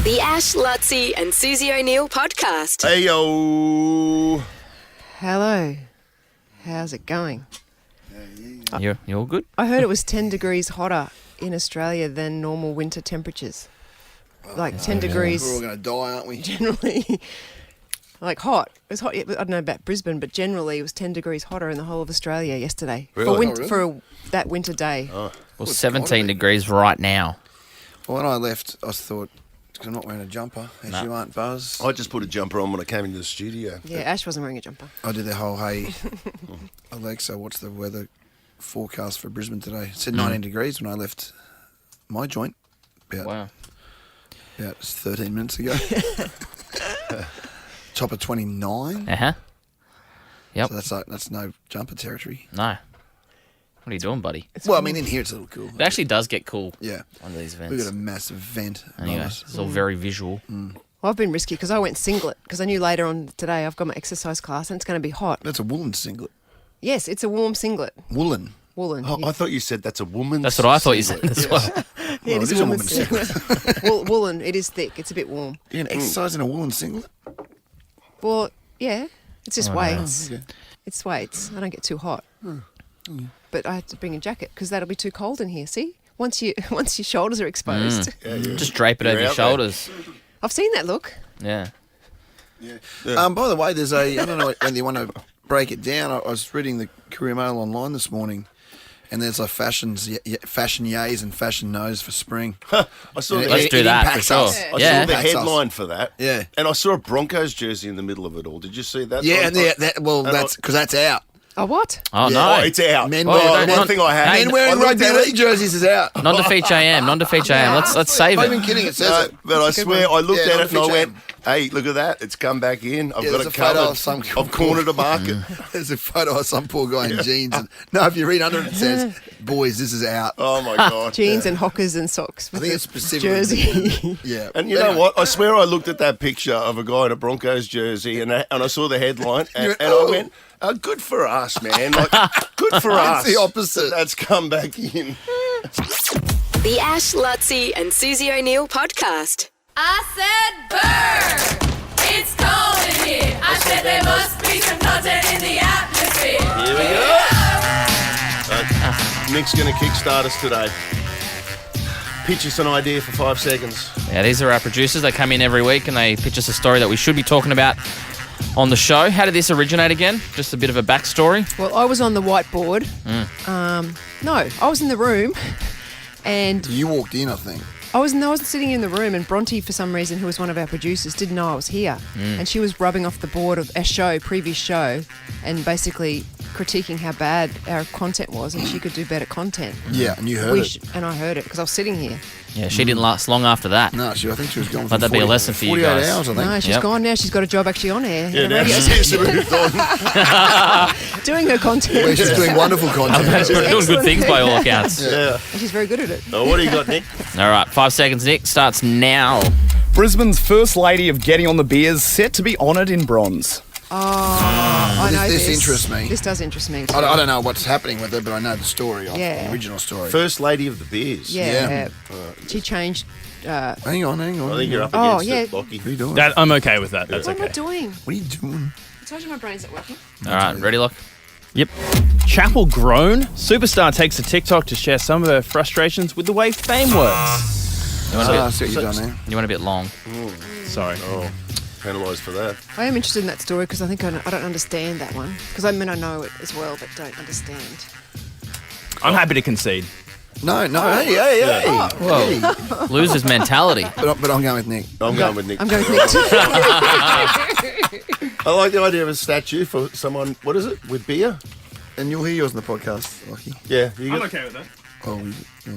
The Ash, Luttsy and Suse O'Neill podcast. Hey, yo. Hello. How's it going? You all good? I heard it was 10 degrees hotter in Australia than normal winter temperatures. Like 10 degrees. We're all going to die, aren't we? Generally, like hot. It was hot. I don't know about Brisbane, but generally it was 10 degrees hotter in the whole of Australia yesterday. Really? For that winter day. Well, 17 degrees right now. Well, when I left, I thought, because I'm not wearing a jumper, as you aren't, Buzz. I just put a jumper on when I came into the studio. Yeah, Ash wasn't wearing a jumper. I did the whole, hey, Alexa, what's the weather forecast for Brisbane today? It said 19 degrees when I left my joint about 13 minutes ago. Top of 29. Uh-huh. Yep. So that's no jumper territory. No. What are you doing, buddy? Well, I mean, in here it's a little cool. It actually does get cool. Yeah. Under these events. We've got a massive vent. Anyway, it's all very visual. Well, I've been risky because I went singlet because I knew later on today I've got my exercise class and it's going to be hot. That's a woolen singlet. Yes, it's a warm singlet. Woolen. Woolen. Oh, I thought you said that's a woman's. That's what I thought you said as well. Yeah, Well, it is it is a a woman's woman's singlet. Woolen, it is thick. It's a bit warm. You can exercise in a woolen singlet? Well, yeah, it's just weights. Okay. It's weights. I don't get too hot. But I have to bring a jacket because that'll be too cold in here. See, once your shoulders are exposed. Just drape it over your out there. shoulders. I've seen that look. Yeah. By the way, there's I don't know whether you want to break it down. I was reading the Courier Mail online this morning, and there's like fashion yays and fashion no's for spring. I saw And the, Let's it do that for impacts sure. us. I Yeah. saw the Impacts us. headline for that. Yeah. And I saw a Broncos jersey in the middle of it all. Did you see that? Yeah, and I- that's because that's out. Oh, what? Oh, Yeah. Oh, no. it's out. Men oh, wearing- one thing I had. Hey, Men wearing I looked rugby at it. league jerseys is out. Non-defeat AM. Non-defeat AM. Let's save I'm not even it. kidding. It says No, it. but I It's a good swear, one. I looked Yeah, at it and I non-defeat went, hey, look at that. It's come back in. I've Yeah, got there's it a photo covered. of some- I've cornered a market. There's a photo of some poor guy in jeans. And, no, if you read under it, it says, "Boys, this is out." Oh, my God. Jeans and hockers and socks with I think the it's specifically jersey. Yeah, And you know what? I swear I looked at that picture of a guy in a Broncos jersey and I saw the headline and, went, and "Oh." I went, good for us, man. Like, good for us. It's the opposite. That's come back in. The Ash, Luttsy and Suse O'Neill podcast. I said burn! It's cold in here. I said there must be some content in the atmosphere. Here we go. Nick's going to kickstart us today. Pitch us an idea for 5 seconds. Yeah, these are our producers. They come in every week and they pitch us a story that we should be talking about on the show. How did this originate again? Just a bit of a backstory. Well, I was on the whiteboard. No, I was in the room, and You walked in, I think. I wasn't sitting in the room, and Bronte, for some reason, who was one of our producers, didn't know I was here, and she was rubbing off the board of a previous show, and basically critiquing how bad our content was, and she could do better content. Yeah, and you heard it. And I heard it because I was sitting here. Yeah, she didn't last long after that. No, I think she was gone. Let that be a lesson for you 48 guys. hours, I think. No, she's Yep. gone now. She's got a job actually on air. Yeah, at a now radio she's station, moved on. doing her content. Well, she's doing wonderful content. She's doing good Excellent. things by all accounts. Yeah. And she's very good at it. Oh, what do you got, Nick? All right, 5 seconds, Nick. Starts now. Brisbane's first lady of getting on the beers set to be honoured in bronze. Oh, I know This interests me. This does interest me. Too. I don't know what's happening with her, but I know the story, Yeah. the original story. First lady of the beers. Yeah. She changed. Hang on. I think you're up Oh, against yeah. it, Lockie. What are you doing? That I'm okay with that. That's What am I okay. doing? What are you doing? I told you my brain's not working. All right, ready, Lock? Yep. Chapel grown. Superstar takes to TikTok to share some of her frustrations with the way fame works. You want I a see what you've done there. bit long? Sorry. Oh, penalised for that. I am interested in that story because I think I don't understand that one. Because I know it as well, but don't understand. I'm happy to concede. No, hey. Whoa. Losers mentality. But I'm going with Nick. I'm going with Nick. I'm going with Nick too. I like the idea of a statue for someone, what is it, with beer? And you'll hear yours in the podcast, Lockie. Yeah. You got, okay with that. Oh, yeah.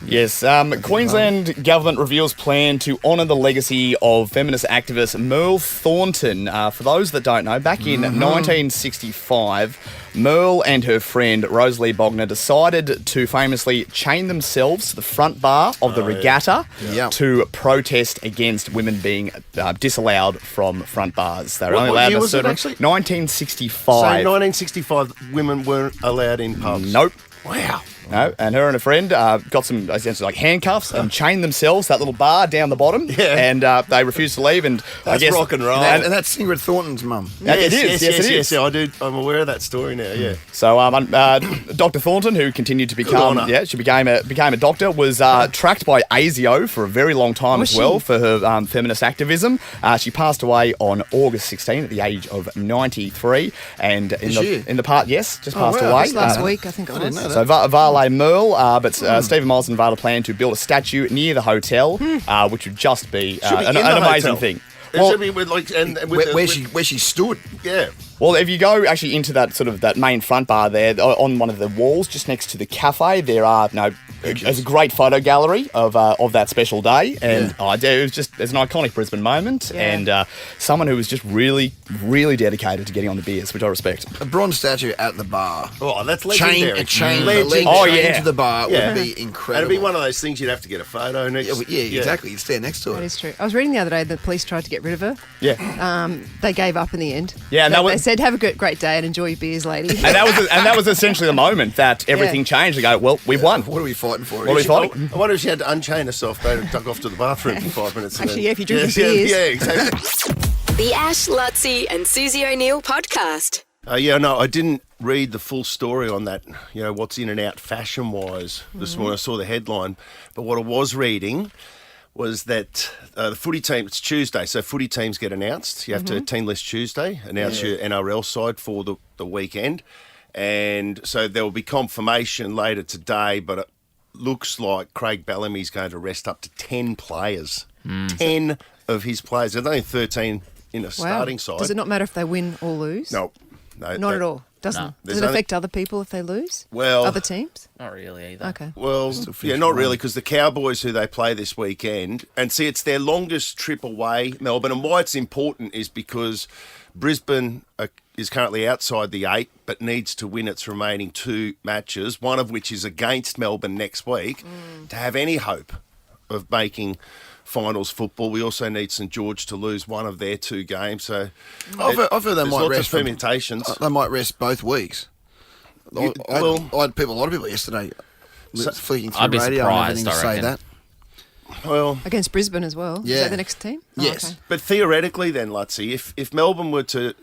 Yes, Queensland government reveals plan to honour the legacy of feminist activist Merle Thornton. For those that don't know, back in 1965, Merle and her friend Rosalie Bogner decided to famously chain themselves to the front bar of the regatta Yeah. to protest against women being disallowed from front bars. They were What- only what allowed year a was it, certain actually? 1965. So 1965, women weren't allowed in pubs. Nope. Wow. No, and her and a friend got some essentially like handcuffs and chained themselves to that little bar down the bottom. Yeah. And they refused to leave. And That's I guess rock and roll. And that's Ingrid Thornton's mum. It is. Yes, it is. Yeah, I do. I'm aware of that story now. Yeah. So Dr. Thornton, who continued to become, she became a doctor, was tracked by ASIO for a very long time as well for her feminist activism. She passed away on August 16 at the age of 93, and in the part, just passed away. Just last week, I think it was. So Varley Merle, but Stephen Miles and Vale plan to build a statue near the hotel, which would just be an amazing thing. It should be with Where she stood. Yeah. Well, if you go actually into that main front bar there, on one of the walls just next to the cafe, there's a great photo gallery of that special day, and it's an iconic Brisbane moment, and someone who was just really, really dedicated to getting on the beers, which I respect. A bronze statue at the bar. Oh, that's legendary. Chain to the bar would be incredible. It'd be one of those things you'd have to get a photo next. Yeah, exactly. You'd stand next to it. That is true. I was reading the other day the police tried to get rid of her. Yeah. They gave up in the end. Yeah, and they said, "Have a great day and enjoy your beers, lady." And that was essentially the moment that everything changed. They go, well, we've won. What are we fighting for? What are we fighting? I wonder if she had to unchain herself, though, and duck off to the bathroom for 5 minutes. Actually, if you drink beers. Yeah, exactly. The Ash, Luttsy and Susie O'Neill podcast. I didn't read the full story on that, what's in and out fashion-wise this morning. I saw the headline. But what I was reading was that the footy team, it's Tuesday, so footy teams get announced. You have to Team List Tuesday, announce your NRL side for the weekend. And so there will be confirmation later today, but it looks like Craig Bellamy's going to rest up to 10 players. 10 of his players. There's only 13 in a starting side. Does it not matter if they win or lose? No, not at all. Doesn't. Does it affect other people if they lose? Well, other teams? Not really either. Okay. Well, not really, because the Cowboys, who they play this weekend, and see, it's their longest trip away, Melbourne, and why it's important is because Brisbane is currently outside the 8, but needs to win its remaining 2 matches, one of which is against Melbourne next week, to have any hope of making finals football. We also need St George to lose one of their 2 games. So I've heard they might rest permutations. They might rest both weeks. I had a lot of people yesterday flicking through I'd be radio and surprised, everything to I say reckon. that. Well, Against Brisbane as well. Yeah. Is that the next team? Yes. Oh, okay. but theoretically then, Luttsy, if Melbourne were to...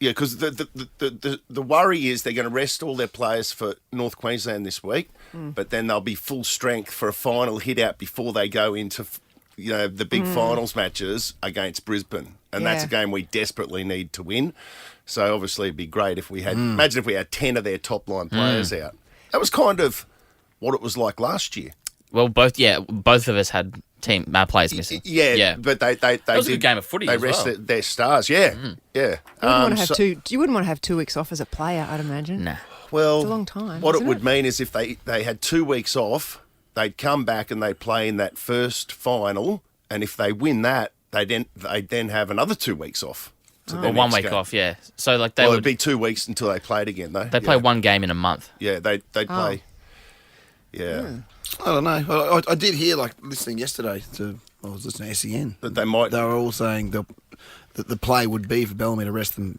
Yeah, because the worry is they're going to rest all their players for North Queensland this week, but then they'll be full strength for a final hit out before they go into the big finals matches against Brisbane, and that's a game we desperately need to win. So obviously it'd be great if we had. Imagine if we had 10 of their top line players out. That was kind of what it was like last year. Well, both of us had team players missing. Yeah, but they That was a good game of footy. They as rested well. their stars. Yeah. You wouldn't want to have 2 weeks off as a player, I'd imagine. Nah. Well, It's a long time, What it isn't would it? mean is if they had 2 weeks off, they'd come back and they'd play in that first final, and if they win that, they'd then have another 2 weeks off. Or 1 week off, yeah. So like It'd be 2 weeks until they played again, though. They play one game in a month. Yeah, they'd play. Yeah. I don't know. I did hear, listening yesterday I was listening to SEN. That they might. They were all saying that the play would be for Bellamy to rest a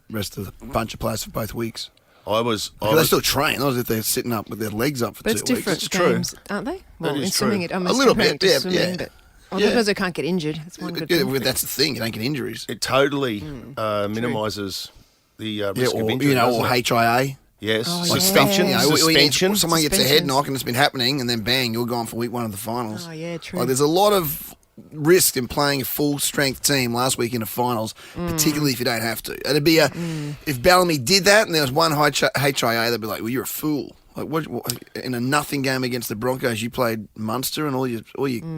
bunch of players for both weeks. They still train, not as if they're sitting up with their legs up for But 2 it's weeks. different It's true. games, aren't they? Well, is in swimming, true. I'm A little bit, comparing it to yeah, swimming, yeah. But because they can't get injured. That's one good thing. That's the thing. You don't get injuries. It totally minimises the risk of injury. Or doesn't it? HIA. Yes. Oh, Suspension. yeah. Suspension. Someone gets a head knock and it's been happening, and then bang, you're gone for week 1 of the finals. Oh, yeah, true. There's a lot of risk in playing a full strength team last week in the finals, particularly if you don't have to. It'd be if Bellamy did that and there was one HIA, they'd be like, "Well, you're a fool." Like what in a nothing game against the Broncos, you played Munster and all your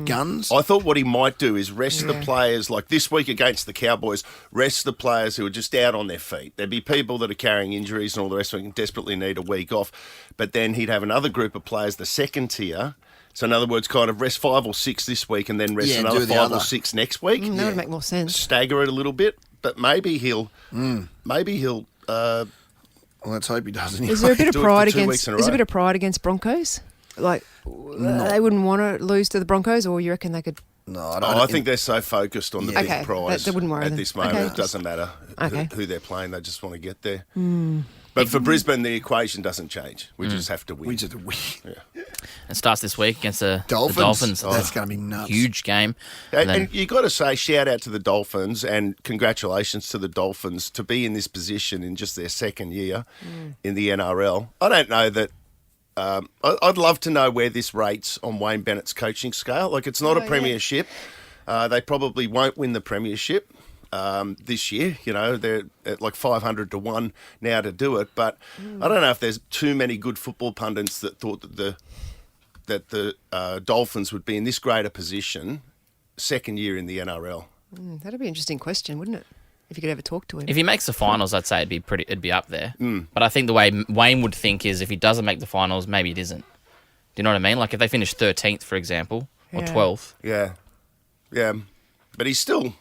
guns. I thought what he might do is rest the players, like this week against the Cowboys, rest the players who are just out on their feet. There'd be people that are carrying injuries and all the rest of it and desperately need a week off. But then he'd have another group of players, the second tier. So in other words, kind of rest 5 or 6 this week and then rest another 5 or 6 next week. That would make more sense. Stagger it a little bit, but maybe he'll Well, let's hope he does. Anyway. Is there a bit of Do it for pride 2 weeks in a against? Is there a row. bit of pride against Broncos? They wouldn't want to lose to the Broncos, or you reckon they could? No, I think they're so focused on the big Okay, prize they wouldn't worry at them. this moment. Okay. It doesn't matter Okay. who they're playing. They just want to get there. But for Brisbane, the equation doesn't change. We just have to win. we just. It starts this week against the Dolphins. Dolphins. That's going to be nuts. Huge game. And you got to say, shout out to the Dolphins and congratulations to the Dolphins to be in this position in just their second year in the NRL. I don't know that. I'd love to know where this rates on Wayne Bennett's coaching scale. Like, it's not a premiership. They probably won't win the premiership this year. You know, they're at like 500 to 1 now to do it. But I don't know if there's too many good football pundits that thought that the Dolphins would be in this great a position second year in the NRL. That'd be an interesting question, wouldn't it? If you could ever talk to him. If he makes the finals, I'd say it'd be up there. But I think the way Wayne would think is if he doesn't make the finals, maybe it isn't. Do you know what I mean? Like if they finish 13th, for example, or 12th. Yeah. But he still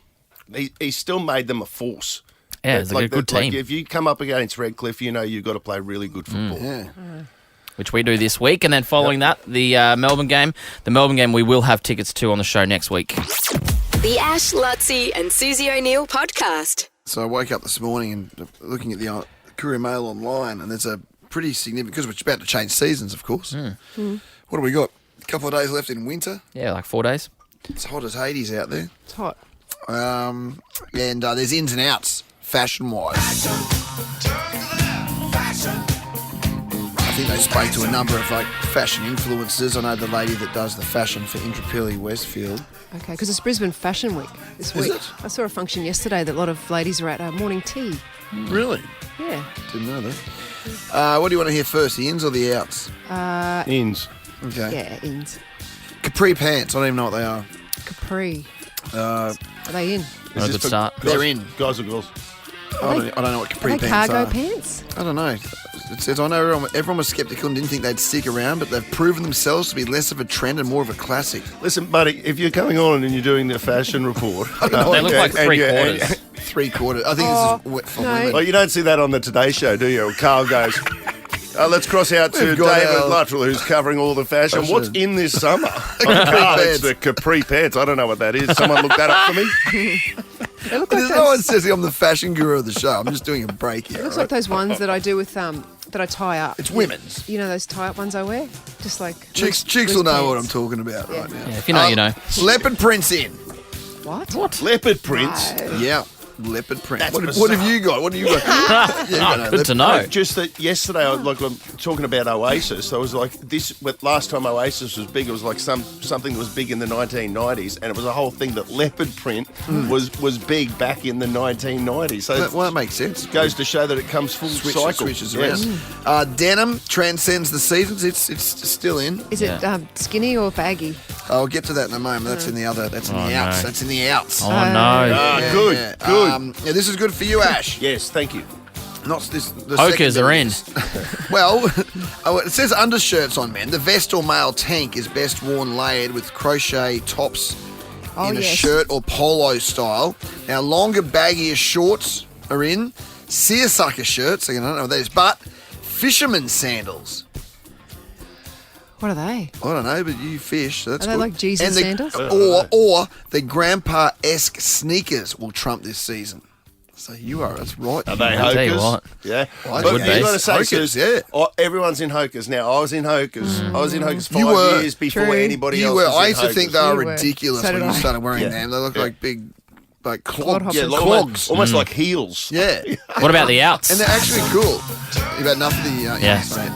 made them a force. Yeah, it's like a good team. Like if you come up against Redcliffe, you know you've got to play really good football. Yeah. Which we do this week. And then following that, the Melbourne game. The Melbourne game we will have tickets to on the show next week. The Ash, Luttsy and Susie O'Neill podcast. So I woke up this morning and looking at the Courier Mail online, and there's a pretty significant, because we're about to change seasons, of course. What have we got? A couple of days left in winter. Yeah, like 4 days. It's hot as Hades out there. It's hot. And there's ins and outs, fashion-wise. I think they spoke to a number of fashion influencers. I know the lady that does the fashion for Intrapilli Westfield. Okay, because it's Brisbane Fashion Week this week. Is it? I saw a function yesterday that a lot of ladies are at morning tea. Really? Yeah. Didn't know that. What do you want to hear first, the ins or the outs? Ins. Okay. Yeah, ins. Capri pants. I don't even know what they are. Capri. Are they in? Not a good start. They're in. Guys or girls? I don't know what capri Are they pants cargo are. pants? I don't know. It says, I know everyone was sceptical and didn't think they'd stick around, but they've proven themselves to be less of a trend and more of a classic. Listen, buddy, if you're coming on and you're doing the fashion report... They look like three quarters. 3/4. I think this is for women. Well, you don't see that on the Today Show, do you? Carl goes... let's cross out to We've David got Luttrell, who's covering all the fashion. What's in this summer? It's the capri pants. I don't know what that is. Someone look that up for me. They look like There's no one says I'm the fashion guru of the show. I'm just doing a break here. It looks like those ones that I do with that I tie up. It's women's. You know those tie-up ones I wear? Just like Chicks loose will know what I'm pants. talking about right now. Yeah, if you know, you know. Leopard prints in. What? Leopard prints. No. Yeah. Leopard print. That's What bizarre. have you got? What have you got? Yeah, Good to know. Just that yesterday, I'm talking about Oasis. I was like, last time Oasis was big, it was like something that was big in the 1990s, and it was a whole thing that leopard print was big back in the 1990s. So that makes sense. it goes to show that it comes full cycle. Switches Yes. around. Denim transcends the seasons. It's still in. Is it skinny or baggy? I'll get to that in a moment. That's in the other. That's in the outs. no. That's in the outs. Oh, no. Yeah, Good, yeah. good. Yeah, this is good for you, Ash. Yes, thank you. Not this. The Hokers are in. Well, it says undershirts on men. The vest or male tank is best worn layered with crochet tops in a shirt or polo style. Now, longer, baggier shorts are in. Seersucker shirts, I don't know what that is, but fisherman sandals. What are they? I don't know, but you fish, so that's Are they good. like Jesus sandals? Or the grandpa-esque sneakers will trump this season. So you are, that's right. Are they I'll tell you hokers? what. Yeah. Well, But would you be. got to say, Hokers, Suse, yeah. everyone's in hokers now. I was in hokers. I was in hokers 5 You were. years before True. anybody You else were. was I in used to think they You were were. ridiculous So when did you I. started wearing Yeah. them. They look like big, like Clodhoppers. Yeah, clogs. almost like heels. Yeah. What about the outs? And they're actually cool. You've had enough of the... Yeah. sorry.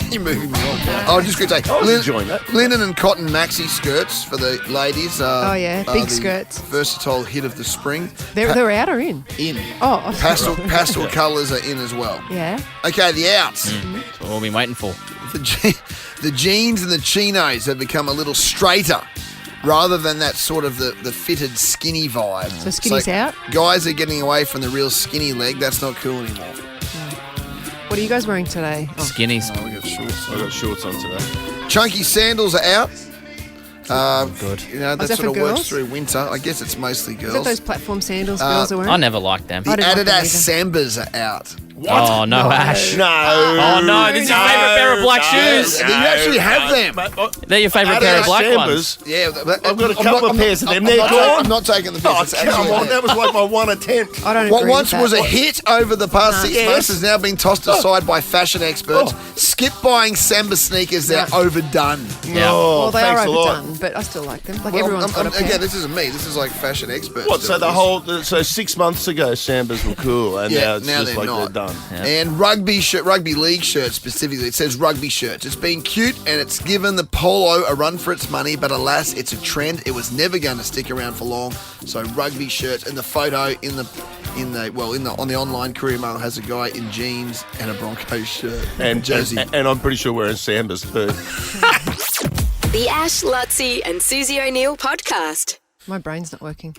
You're moving me on. Oh, just going to say, was enjoying that. linen and cotton maxi skirts for the ladies. Big the skirts. Versatile hit of the spring. They're out or in? In. Oh, Pastel colours are in as well. yeah. Okay, the outs. That's what we've been waiting for. The jeans and the chinos have become a little straighter rather than that sort of the fitted skinny vibe. So skinny's out? Guys are getting away from the real skinny leg. That's not cool anymore. What are you guys wearing today? Oh, Skinnies. We got shorts. I got shorts on today. Chunky sandals are out. Good. You know, that is that sort of for works girls? through winter. I guess it's mostly is that girls. those platform sandals girls are wearing? I never liked them. The I didn't like them Adidas Sambas are out. Oh, no, Ash. No. Oh, no, this is your favourite pair of black shoes. You actually have them. They're your favourite pair of black ones. Yeah, I've got a couple of pairs of them. They're I'm gone. not taking the piss. Oh, It's come actually on. there. That was like my one attempt. I don't What agree once with was that. a hit over the past 6 Yes. months has now been tossed aside by fashion experts. Skip buying Samba sneakers, they're overdone. Yeah. Oh, Well, they are thanks a lot. overdone, but I still like them. Like Well, everyone's got a pair. again, this isn't me. This is like fashion experts. What? So doing this. so 6 months ago, Sambas were cool, and now it's just they're like not. they're done. And rugby league shirts specifically. It says rugby shirts. It's been cute and it's given the polo a run for its money, but alas, it's a trend. It was never going to stick around for long. So rugby shirts, and the photo on the online Courier Mail has a guy in jeans and a Broncos shirt And jersey. and I'm pretty sure wearing Sambas too. The Ash, Luttsy and Susie O'Neill podcast. My brain's not working.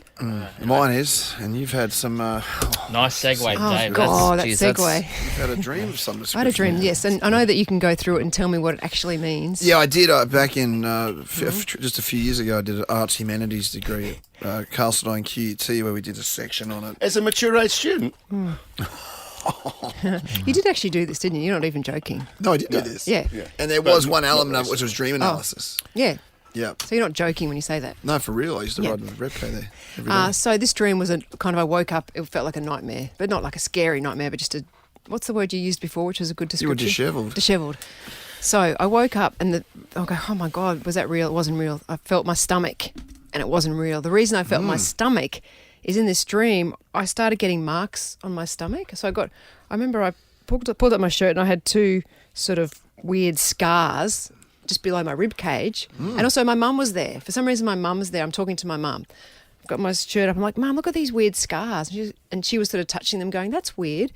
Mine is, and you've had some. Nice segue, Oh, Dave. God, that geez, segue. You've had a dream of some description. I had a dream, yes, and I know that you can go through it and tell me what it actually means. Yeah, I did. Back in just a few years ago, I did an arts humanities degree at Castledine QUT, where we did a section on it. As a mature age student, You did actually do this, didn't you? You're not even joking. No, I did do this. Yeah. And there was one element of it which was dream analysis. Yeah. Yeah. So you're not joking when you say that. No, for real. I used to Yeah. ride with Repco there every day. So this dream was I woke up, it felt like a nightmare, but not like a scary nightmare, but just what's the word you used before, which was a good You were description? dishevelled. Dishevelled. So I woke up and I go, oh my God, was that real? It wasn't real. I felt my stomach and it wasn't real. The reason I felt my stomach is in this dream, I started getting marks on my stomach. So I remember I pulled up my shirt and I had two sort of weird scars just below my rib cage. And also my mum was there. For some reason my mum was there. I'm talking to my mum. I've got my shirt up. I'm like, Mum, look at these weird scars. And she was sort of touching them going, that's weird.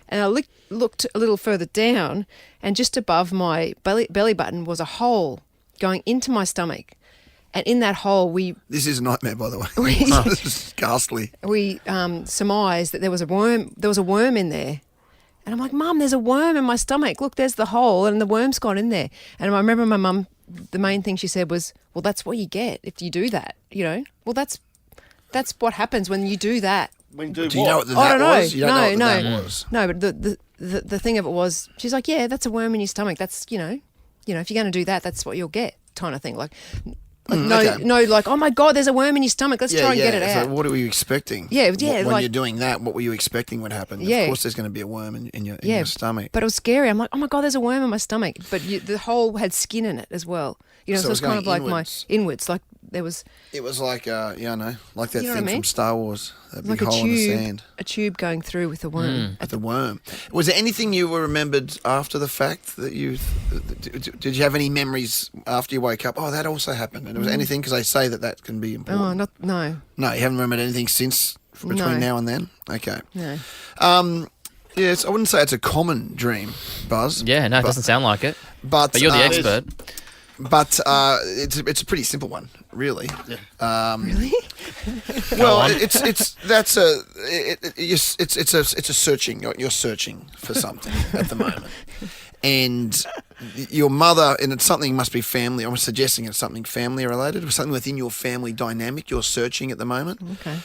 And I looked a little further down and just above my belly button was a hole going into my stomach. And in that hole, This is a nightmare, by the way. We- This is ghastly. we surmised that there was a worm in there. And I'm like, Mum, there's a worm in my stomach. Look, there's the hole and the worm's gone in there. And I remember my mum, the main thing she said was, well, that's what you get if you do that, you know. Well, that's what happens when you do that. when do Do you know what I that don't know. was? You don't know what that was. No, but the thing of it was, she's like, yeah, that's a worm in your stomach. That's, if you're going to do that, that's what you'll get, kind of thing. Like okay. like, oh my God, there's a worm in your stomach. Let's try and get it out. So what were you expecting? Yeah, When like- you're doing that, what were you expecting would happen? Yeah. Of course there's going to be a worm in your stomach. But it was scary. I'm like, oh my God, there's a worm in my stomach. But the hole had skin in it as well. So So it's it's kind of going like inwards. my inwards. Like there was It was like, I know, like that You know what thing I mean? from Star Wars, that like big a hole in the sand. tube going through with a worm. At the worm. Was there anything you were remembered after the fact that you... Did you have any memories after you woke up? Oh, that also happened. And was anything, because they say that can be important. Oh, no. No, you haven't remembered anything since, between No. now and then? Okay. No. Yes, I wouldn't say it's a common dream, Buzz. Yeah, no, it doesn't sound like it. But But you're the expert. But it's a pretty simple one, really. Really? Well, on. it's a searching. You're searching for something at the moment, and your mother, and it's something must be family. I'm suggesting it's something family related, or something within your family dynamic. You're searching at the moment. Okay.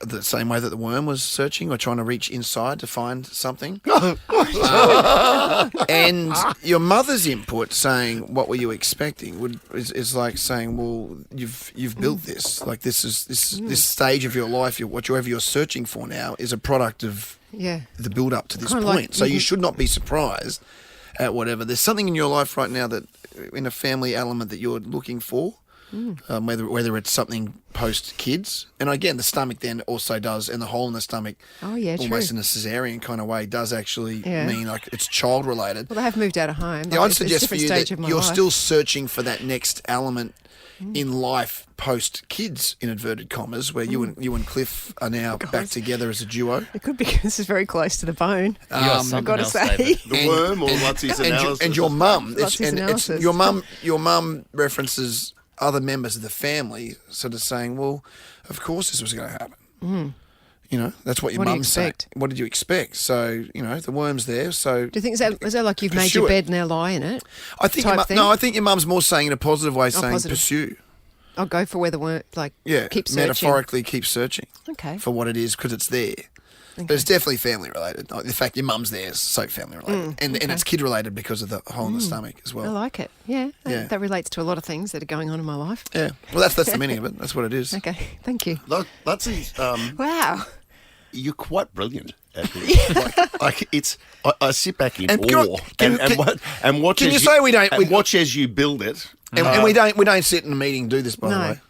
The same way that the worm was searching or trying to reach inside to find something. And your mother's input saying, "What were you expecting?" is like saying, "Well, you've built this. Like this stage of your life, whatever you're searching for now, is a product of Yeah. the build up to this Kinda point. like So you you- should not be surprised at whatever. There's something in your life right now that, in a family element, that you're looking for." Whether it's something post kids, and again the stomach then also does, and the hole in the stomach, Oh, yeah, almost true. in a cesarean kind of way, does actually Yeah. mean like it's child related. Well, they have moved out of home. Yeah, Like, I'd it's a suggest for different you stage that of my you're life. still searching for that next element in life post kids, in inverted commas, where you and Cliff are now back together as a duo. It could be this is very close to the bone. You got something gotta else, say. David. The worm or Luttsy's analysis? And your mum, Lutsy's analysis. your mum references other members of the family, sort of saying, "Well, of course this was going to happen." You know, that's what your What do you mum's saying. expect? What did you expect? So the worm's there. So Do you think is that like you've made Pursue your it. bed, now lie in it? I think type thing? I think your mum's more saying in a positive way, saying positive. pursue. I'll go for where the worm, like, Yeah, keep searching. metaphorically keep searching Okay. for what it is because it's there. But it's definitely family related. Like, the fact your mum's there is so family related. And it's kid related because of the hole in the stomach as I well. like it. Yeah, Yeah. that relates to a lot of things that are going on in my life. Yeah. Well, that's the meaning of it. That's what it is. Okay, thank you. Luttsy, Wow. you're quite brilliant at this. like it's, I sit back in awe and watch. Can as you say we don't? and watch as you build it. And we don't sit in a meeting and do this, by the No. way,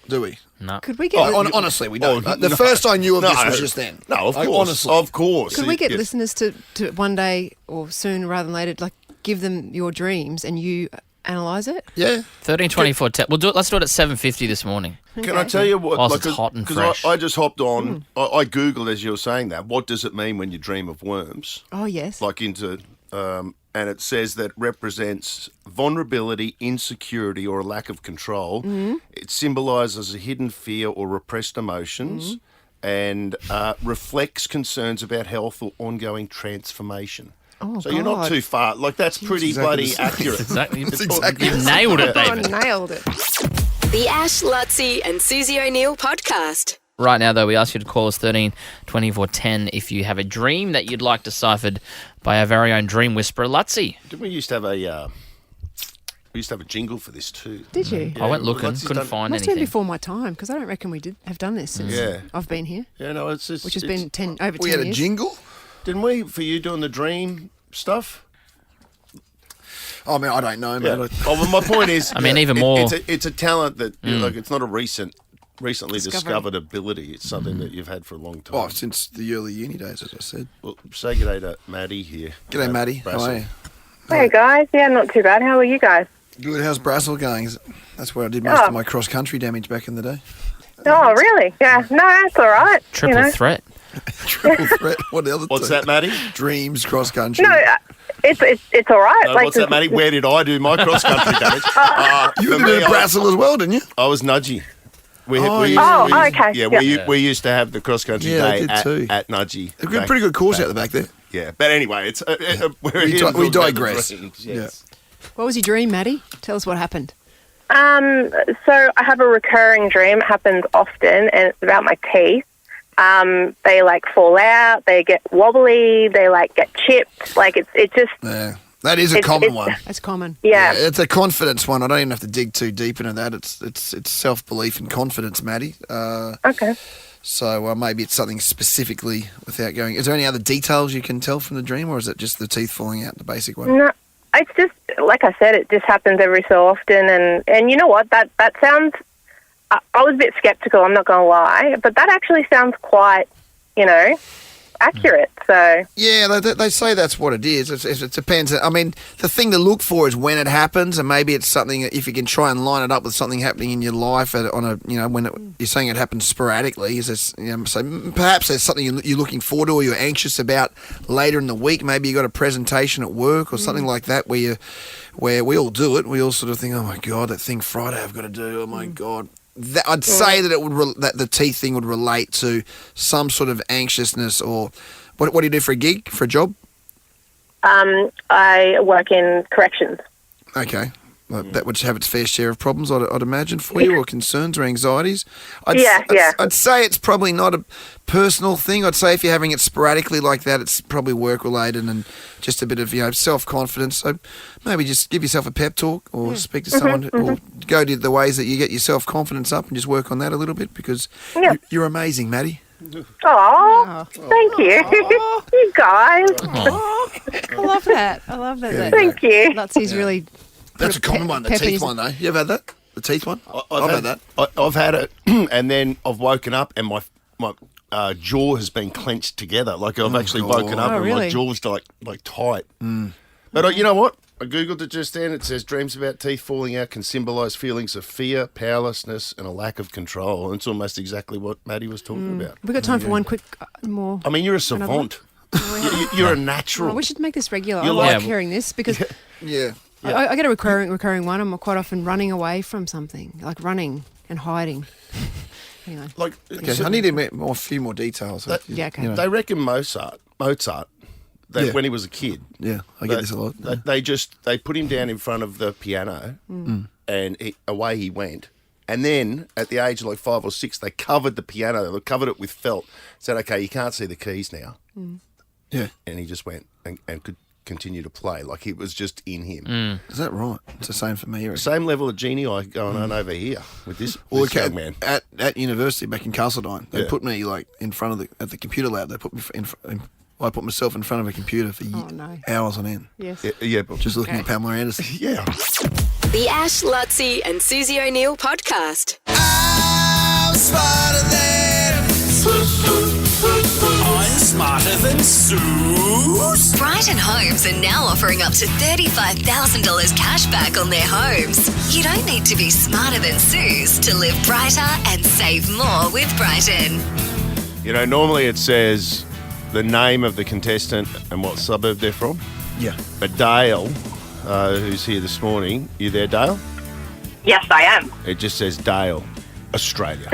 do we? No. Could we get Honestly, we don't. Oh, The no. first I knew of this No. was just then. No, of Like, course, honestly. of course. could we get Yes. listeners to one day or soon rather than later, like give them your dreams and you analyse it? Yeah. 13:24. We'll do it. Let's do it at 7:50 this morning. Can I tell you what? Whilst it's hot and fresh. I just hopped on. I googled as you were saying that. What does it mean when you dream of worms? Oh yes. Like into, and it says that represents vulnerability, insecurity, or a lack of control. It symbolises a hidden fear or repressed emotions, and reflects concerns about health or ongoing transformation. Oh, so you're not God. too far. Like that's pretty bloody accurate. Exactly. That's exactly You the nailed it, Oh, David. nailed it. The Ash, Luttsy and Susie O'Neill podcast. Right now, though, we ask you to call us 13-24-10 if you have a dream that you'd like deciphered by our very own dream whisperer, Luttsy. Didn't we used to have a jingle for this too? Did you? I went looking, Lutsy's couldn't done- find Must have been anything. before my time because I don't reckon we have done this since Yeah. I've been here, Yeah, no, it's just which has it's- been over 10 We had a years. jingle. Didn't we for you doing the dream stuff? I mean, I don't know, Yeah. man. Oh, well, my point is, I mean, even more- It's a talent that like it's not a recently Discovery. discovered ability. It's something that you've had for a long time. Oh, since the early uni days, as I said. Well, say g'day to Maddie here. G'day, Maddie. How are you? Hey guys, yeah, not too bad. How are you guys? Good. How's Brassel going? That's where I did most of my cross-country damage back in the day. Oh, really? Yeah, no, that's all right. Triple threat. Triple threat. What the other What's two? that, Maddie? Dreams, cross-country. No, it's all right. No, what's that, Maddie? Where did I do my cross country damage? You for did me, a Brassel as well, didn't you? I was nudgy. We okay. Yeah, Yeah. we used to have the cross country Yeah, I day did too. at Nudgy. A pretty good course out the back there. Yeah, but anyway, it's we're We here di- to we talk about the digress. dreams, yes. What was your dream, Maddie? Tell us what happened. So I have a recurring dream. It happens often, and it's about my teeth. They like fall out. They get wobbly. They like get chipped. Like it just Yeah. That is a common one. That's common. yeah. It's a confidence one. I don't even have to dig too deep into that. It's self-belief and confidence, Maddie. Okay. So maybe it's something specifically without going. Is there any other details you can tell from the dream, or is it just the teeth falling out, the basic one? No, it's just like I said. It just happens every so often, and you know what? That sounds. I was a bit skeptical. I'm not going to lie, but that actually sounds quite, accurate. So Yeah, they say that's what it is. It depends. I mean, the thing to look for is when it happens, and maybe it's something. If you can try and line it up with something happening in your life on a, when you're saying it happens sporadically, is this, so perhaps there's something you're looking forward to or you're anxious about later in the week. Maybe you got a presentation at work or something like that where we all do it. We all sort of think, oh my God, that thing Friday I've got to do. Oh my God. I'd say that it would that the teeth thing would relate to some sort of anxiousness or what do you do for a gig, for a job? I work in corrections. Okay. Well, that would have its fair share of problems, I'd imagine, for you, or concerns or anxieties. I'd say it's probably not a personal thing. I'd say if you're having it sporadically like that, it's probably work-related and just a bit of, self-confidence. So maybe just give yourself a pep talk or speak to someone or go to the ways that you get your self-confidence up and just work on that a little bit because you're amazing, Maddie. Oh, thank you. You guys. I love that. Thank you. Lutsy's really. That's a common one, the pep in teeth his- one, though. You ever had that? The teeth one? I've had that. I've had it, and then I've woken up and my jaw has been clenched together. Like I've actually God. woken up Oh, and really? my jaw's like tight. But you know what? I googled it just then. It says dreams about teeth falling out can symbolise feelings of fear, powerlessness, and a lack of control. And it's almost exactly what Maddie was talking about. We've got time for one quick more. I mean, you're a savant. You're a natural. Oh, we should make this regular. You're I like like- hearing this because Yeah. I get a recurring one. I'm quite often running away from something, like running and hiding. Like, Okay, so I need a few more details. Yeah, okay. they reckon Mozart, that Yeah. when he was a kid, Yeah, I get this a lot. They put him down in front of the piano, and away he went. And then at the age of like 5 or 6, they covered the piano. They covered it with felt. Said, okay, you can't see the keys now. Yeah. And he just went and could continue to play. Like it was just in him. Is that right? It's the same for me. you reckon? Same level of genie going on over here with this young man. At university back in Castledine, they Yeah. put me like in front of at the computer lab. They put me I put myself in front of a computer for hours on end. Yes. Yeah, but Just looking at Pamela Anderson. yeah. The Ash, Luttsy and Suze O'Neill podcast. I'm smarter than I'm smarter than Suse. Brighton Homes are now offering up to $35,000 cash back on their homes. You don't need to be smarter than Suse to live brighter and save more with Brighton. You know, normally it says the name of the contestant and what suburb they're from. Yeah. But Dale, who's here this morning, you there, Dale? Yes, I am. It just says Dale, Australia.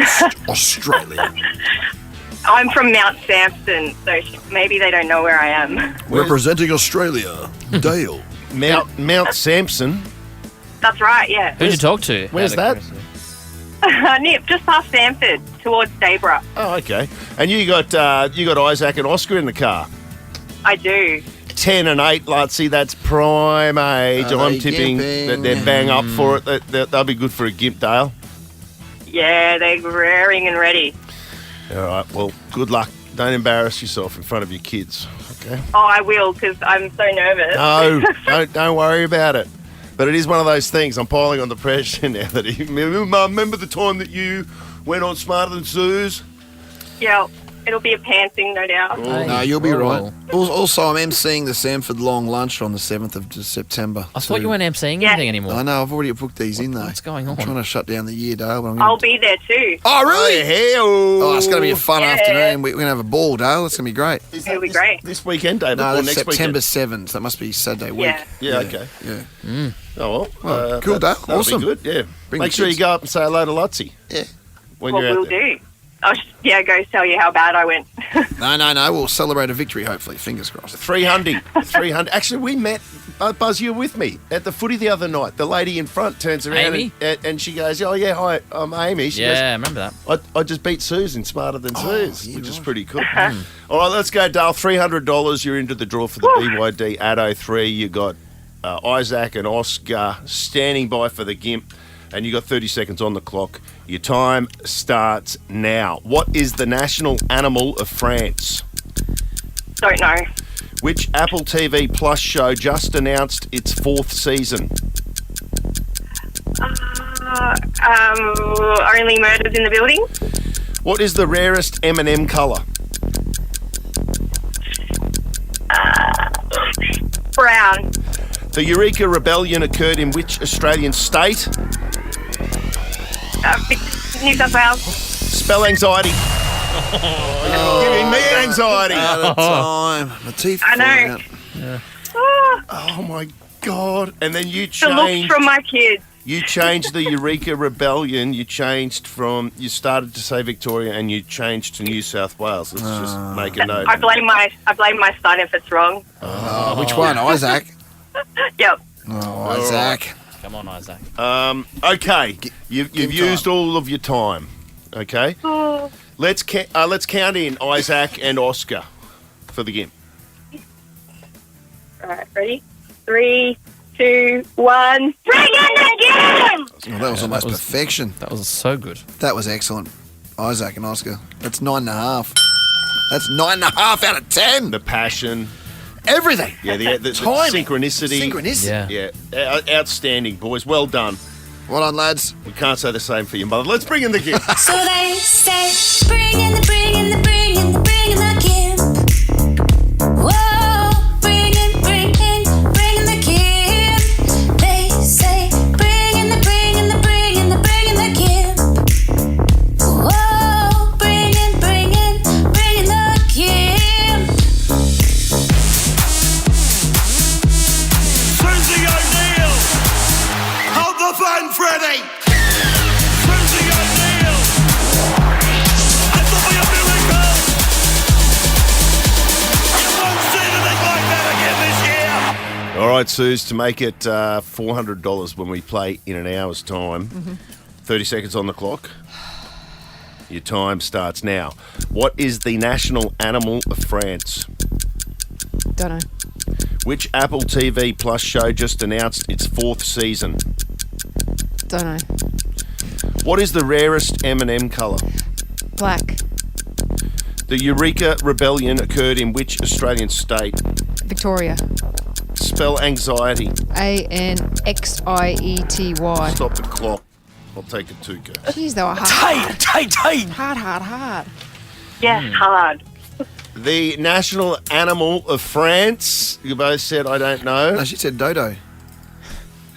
Australia. I'm from Mount Sampson, so maybe they don't know where I am. Representing Australia, Dale. Mount Sampson. That's right, yeah. Who'd you talk to? Where's Out of that? curiosity. Nip, just past Stamford, towards Dayborough. Oh, okay. And you got Isaac and Oscar in the car. I do. 10 and 8, Luttsy, that's prime age. Are I'm they tipping gimping? that they're bang up for it. They'll be good for a gimp, Dale. Yeah, they're raring and ready. All right, well, good luck. Don't embarrass yourself in front of your kids, okay? Oh, I will, because I'm so nervous. No, don't worry about it. But it is one of those things. I'm piling on the pressure now. That remember the time that you went on Smarter Than Suse? Yeah, it'll be a pantsing, no doubt. No, you'll be Oh, right. well. Also, I'm emceeing the Sanford Long Lunch on the 7th of September. I thought you weren't emceeing Yeah. anything anymore. I know, I've already booked these in, though. What's going on? I'm trying to shut down the year, Dale. But I'll be there too. Oh, really? Hell. Oh, it's going to be a fun Yeah. afternoon. We're going to have a ball, Dale. It's going to be great. It'll be great. This weekend, David, No, or that's next September weekend? 7th. That must be Saturday week. Yeah. Yeah, okay. Yeah. Oh, well. Cool, Dale. That'll Awesome. be good, yeah. Bring Make the sure you kids. go up and say hello to Luttsy. Yeah. When What you're out we'll there. do. I'll go tell you how bad I went. No. We'll celebrate a victory, hopefully. Fingers crossed. 300. Actually, we met, Buzz, you were with me at the footy the other night. The lady in front turns around Amy? and she goes, oh, yeah, hi, I'm Amy. She Yeah, I remember that. I just beat Suze in Smarter Than Suze, yeah, which is right. pretty cool. All right, let's go, Dale. $300. You're into the draw for the BYD Addo 3. You got Isaac and Oscar standing by for the GIMP, and you got 30 seconds on the clock. Your time starts now. What is the national animal of France? Don't know. Which Apple TV Plus show just announced its 4th season? Only Murders in the Building. What is the rarest M&M colour? Brown. The Eureka Rebellion occurred in which Australian state? New South Wales. Spell anxiety. Giving me anxiety. Out of time. My teeth I falling know. out. Oh my God. And then you The looks changed. from my kids. You changed the Eureka Rebellion. You started to say Victoria and you changed to New South Wales. Let's just make a note. I blame my son if it's wrong. Which one? Isaac? Yep. Oh, Isaac. Come on, Isaac. Okay. You've Give used time. all of your time. Okay. Oh. Let's count in Isaac and Oscar for the game. All right, ready? 3, 2, 1. Bring in the game! Oh, that was almost perfection. That was so good. That was excellent. Isaac and Oscar. That's 9.5. That's 9.5 out of 10. The passion. Everything. Yeah, the Timing. synchronicity. Synchronicity. Yeah. Yeah, outstanding, boys. Well done. Well done, lads. We can't say the same for your mother. Let's bring in the gift. So they say, bring in the Kim. Whoa, bring in the Kim. They say, bring in the Kim. Whoa, bring in the Kim. Susie O'Neill! Hold the phone, Freddie! Susie O'Neill! It will be a miracle! You won't see anything like that again this year! All right, Suze, to make it $400 when we play in an hour's time, 30 seconds on the clock. Your time starts now. What is the national animal of France? Don't know. Which Apple TV Plus show just announced its 4th season? Don't know. What is the rarest M&M colour? Black. The Eureka Rebellion occurred in which Australian state? Victoria. Spell anxiety. ANXIETY. Stop the clock. I'll take it too, Kurt. Jeez, they were hard. Tight. Hard. Yes, hard. The national animal of France. You both said, I don't know. No, she said dodo.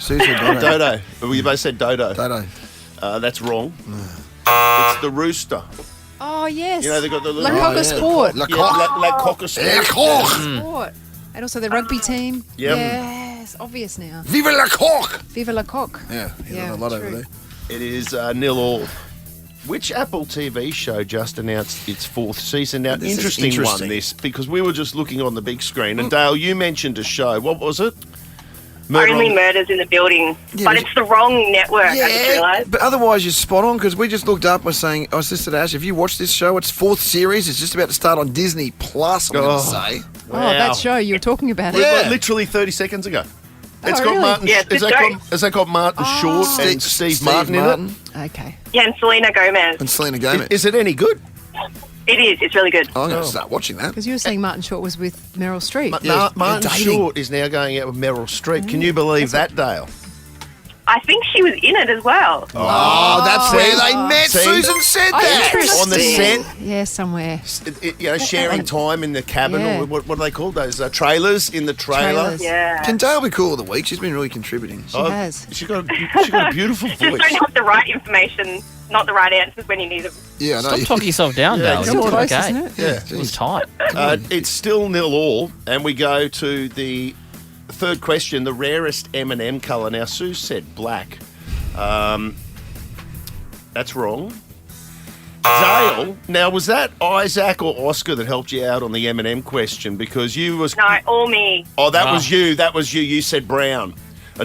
Sue said dodo. Dodo. But you both said dodo. Dodo. That's wrong. It's the rooster. Oh, yes. You know, they've got the La little... Coque Sport. La Yeah, Coque. La Coque Sport. Sport. And also the rugby team. Yep. Yes, obvious now. Vive la Coque. Viva la Coque. Yeah, he's Yeah, done a lot true. over there. It is 0-0. Which Apple TV show just announced its 4th season? Now, This is interesting interesting. one, this, because we were just looking on the big screen. And Dale, you mentioned a show. What was it? Only Murders in the Building. Yeah, but but- it's the wrong network, I just realised. But otherwise you're spot on because we just looked up. We're saying, I said to Ash, if you watch this show, it's 4th series. It's just about to start on Disney Plus. I'm going to say. Oh, that show you were talking about. Yeah. Literally 30 seconds ago. It's got really? Martin. Yeah, it's is a that joke. got, has that got Martin Short and Steve Martin in it? Okay. Yeah, and Selena Gomez. And Selena Gomez. Is it any good? It is. It's really good. I'm going to start watching that. Because you were saying Martin Short was with Meryl Streep. Martin dating. Short is now going out with Meryl Streep. Can you believe that, Dale? I think she was in it as well. Oh, that's where they met. See? Susan said that. On the set, Yeah, somewhere. sharing time in the cabin. Yeah. Or what are they called? Those trailers in the trailer. Trailers. Yeah. Can Dale be cool of the week? She's been really contributing. She has. She's got a beautiful Just voice. don't have the right information, not the right answers when you need them. Yeah, I know. Stop talking yourself down, Yeah, Dale. come It's on. Close, okay. isn't it? Yeah. It was tight. It's still 0-0, and we go to the third question, the rarest M&M colour. Now, Sue said black. That's wrong. Dale, now was that Isaac or Oscar that helped you out on the M&M question? Because you was... No, all me. Oh, that was you. That was you. You said brown.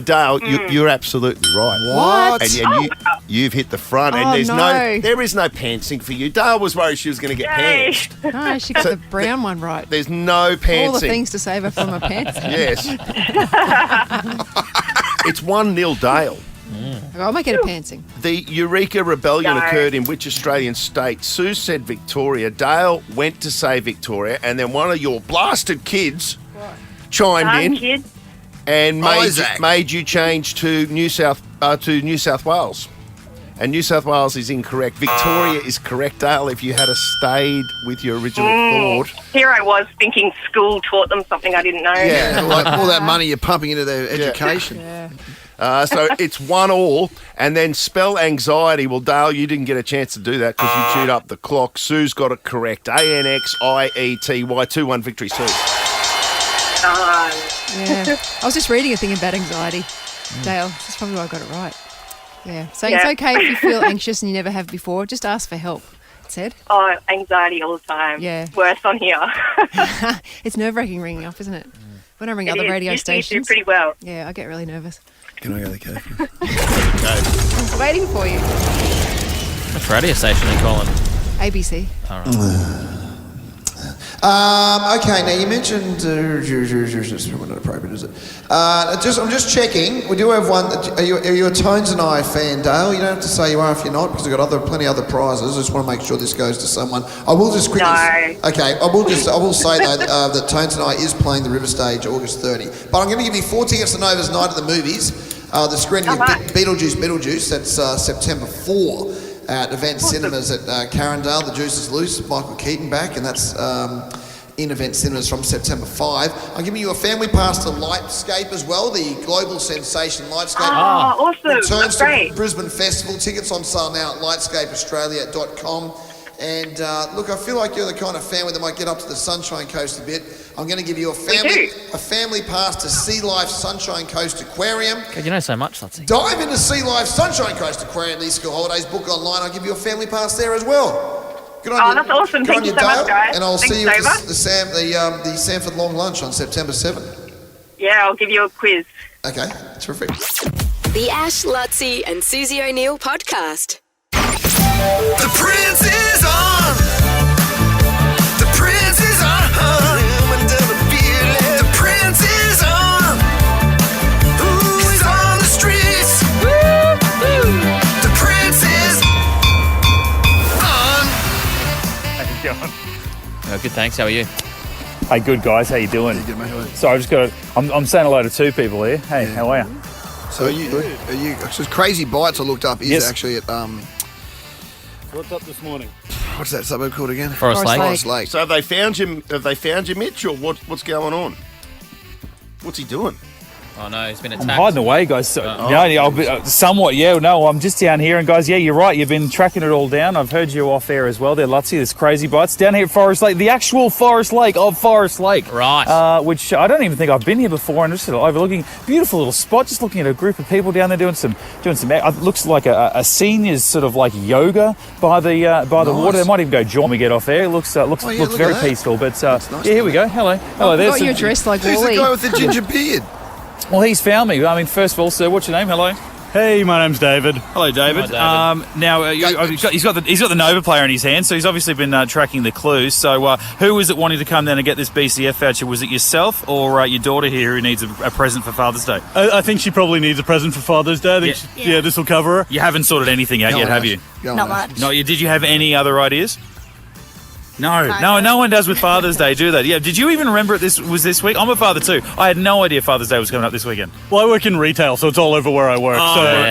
Dale, you're absolutely right. What? And you've hit the front, and Oh, there is no pantsing for you. Dale was worried she was going to get Yay. pantsed. No, she got the brown one right. There's no pantsing. All the things to save her from her pants. Yes. It's 1-0 Dale. I'll make it a pantsing. The Eureka Rebellion No. occurred in which Australian state? Sue said Victoria. Dale went to say Victoria, and then one of your blasted kids chimed in Kid. and Isaac. made you change to New South Wales. And New South Wales is incorrect. Victoria is correct, Dale, if you had stayed with your original thought. Here I was thinking school taught them something I didn't know. Yeah. all that money you're pumping into their education. Yeah. So it's 1-1, and then spell anxiety. Well, Dale, you didn't get a chance to do that because you chewed up the clock. Sue's got it correct. ANXIETY. 2-1 victory, Sue. Yeah. I was just reading a thing about anxiety. Dale, that's probably why I got it right. Yeah. Saying it's Yeah. okay if you feel anxious and you never have before, just ask for help, it said. Oh, anxiety all the time. Yeah. Worse on here. It's nerve-wracking ringing up, isn't it? When I ring other It is. radio You do stations. pretty well. Yeah, I get really nervous. Can I go to the cafe? I was waiting for you. Which radio station are you calling? ABC. Okay, now you mentioned it's probably not appropriate, is it? I'm just checking. We do have one. Are you a Tones and I fan, Dale? You don't have to say you are if you're not, because we've got plenty of other prizes. I just want to make sure this goes to someone. I will just quickly. No. Okay, I will say though that Tones and I is playing the River Stage August 30. But I'm going to give you 4 tickets to Nova's Night at the Movies. The screening of Beetlejuice. That's September 4. At Event Cinemas at Carindale. The Juice is Loose, Michael Keaton back, and that's in Event Cinemas from September 5. I'm giving you a family pass to Lightscape as well, the global sensation Lightscape. Oh, awesome. Returns That's to great. Brisbane Festival. Tickets on sale now at lightscapeaustralia.com. And look, I feel like you're the kind of family that might get up to the Sunshine Coast a bit. I'm going to give you a family pass to Sea Life Sunshine Coast Aquarium. God, you know so much, Luttsy. Dive into Sea Life Sunshine Coast Aquarium these school holidays. Book online. I'll give you a family pass there as well. Good on you. That's awesome. Good Thank on you so Dale. much, guys. And I'll Thanks, see you at Nova. the Sanford Long Lunch on September 7th. Yeah, I'll give you a quiz. Okay, terrific. The Ash, Luttsy and Susie O'Neill podcast. The Prince is on. The Prince is on. The Prince is on. Ooh, he's on the streets. The Prince is on. How you going? Oh, good, thanks. How are you? Hey, good guys. How you doing? Good, mate. How are you? So I've just got. I'm saying hello to two people here. Hey, how are you? So are you? So Crazy Bites I looked up is Yes. actually at What's up this morning? what's that suburb called again? Forest Lake. Forest Lake. So have they found you, Mitch, or what's going on? What's he doing? Oh, no, he's been I'm attacked. hiding away, guys. So, I'll be somewhat. Yeah, no, I'm just down here, and guys, yeah, you're right. You've been tracking it all down. I've heard you off air as well. There, Luttsy. There's Crazy Bites down here at Forest Lake, the actual Forest Lake of Forest Lake. Right. Which I don't even think I've been here before. And just overlooking beautiful little spot. Just looking at a group of people down there doing some. It looks like a seniors sort of like yoga by the water. They might even go join me get off air. It looks look very at that. peaceful. But nice, yeah, here we go. Hello. Oh, There's you're some- dressed like Who's the Wally. guy with the ginger beard? Well, he's found me. I mean, first of all, sir, what's your name? Hello. Hey, my name's David. Hello, David. Hello, David. Now he's got the Nova player in his hand, so he's obviously been tracking the clues. So, who was it wanting to come down and get this BCF voucher? Was it yourself or your daughter here who needs a present for Father's Day? I think she probably needs a present for Father's Day. I think this will cover her. You haven't sorted anything out yet, have you? Not much. No. Did you have any other ideas? No one does with Father's Day, do they? Yeah. Did you even remember this was this week? I'm a father too. I had no idea Father's Day was coming up this weekend. Well, I work in retail, so it's all over where I work.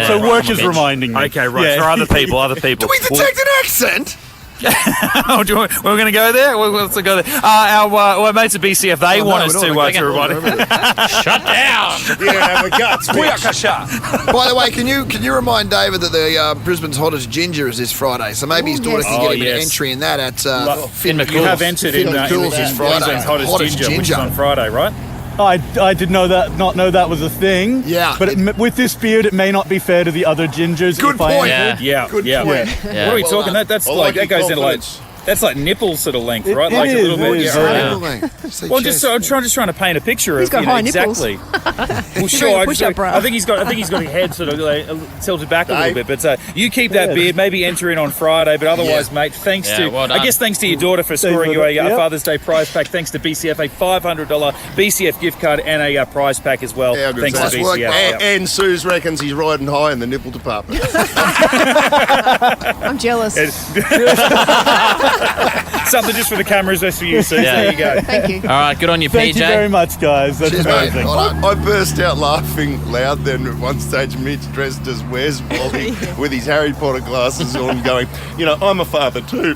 So work is reminding me. Okay, right. Yeah. For other people. Do we detect an accent? We're going to go there. Let's go there. Our mates at BCF, they want us to remind it. Shut down. Yeah, we guts. By the way, can you remind David that the Brisbane's hottest ginger is this Friday? So maybe his daughter can get him an entry in that at You have entered in Queensland's hottest ginger, which is on Friday, right? I did not know that was a thing. Yeah. But with this beard, it may not be fair to the other gingers. Good point. Yeah. Good point. What are we talking? That's I like like that your goes into like confidence. that's like nipple sort of length, right? It Like a little bit. is, Yeah. Well, Well, I'm just trying to paint a picture He's of got high nipples. exactly. Well, sure. Push-up bra. I think he's got his head sort of tilted back a little bit. But you keep that beard. Maybe enter in on Friday. But otherwise, mate, thanks to well done. I guess thanks to your daughter for scoring you a Father's Day prize pack. Thanks to BCF, a $500 BCF gift card and a prize pack as well. How good Thanks is to that? Nice work, BCF. mate. And Suse reckons he's riding high in the nipple department. I'm jealous. Something just for the cameras, that's for you, Sue. Yeah. There you go. Thank you. All right, good on you, Thank PJ. you very much, guys. That's Cheers, mate. amazing. Well done. I burst out laughing loud then at one stage, Mitch dressed as Wes Wally with his Harry Potter glasses on going, I'm a father too.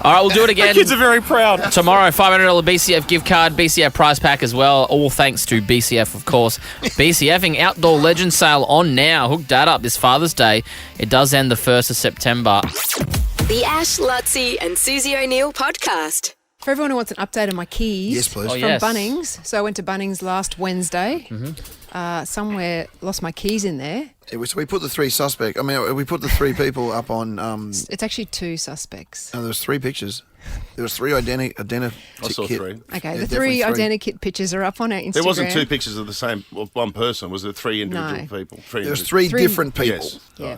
All right, we'll do it again. Kids are very proud. Tomorrow, $500 BCF gift card, BCF prize pack as well. All thanks to BCF, of course. BCFing Outdoor Legend Sale on now. Hook that up this Father's Day. It does end the 1st of September. The Ash, Luttsy and Susie O'Neill podcast. For everyone who wants an update on my keys Yes, please. Oh, from yes. Bunnings. So I went to Bunnings last Wednesday. Somewhere lost my keys in there. So we put the three suspects. I mean, we put the three people up on. It's actually two suspects. There was three pictures. There was three identical. I saw three. Okay, Yeah, the three definitely identikit pictures are up on our Instagram. There wasn't two pictures of the same one person. Was there three individual No. people? There was three different people. Yes. Yeah.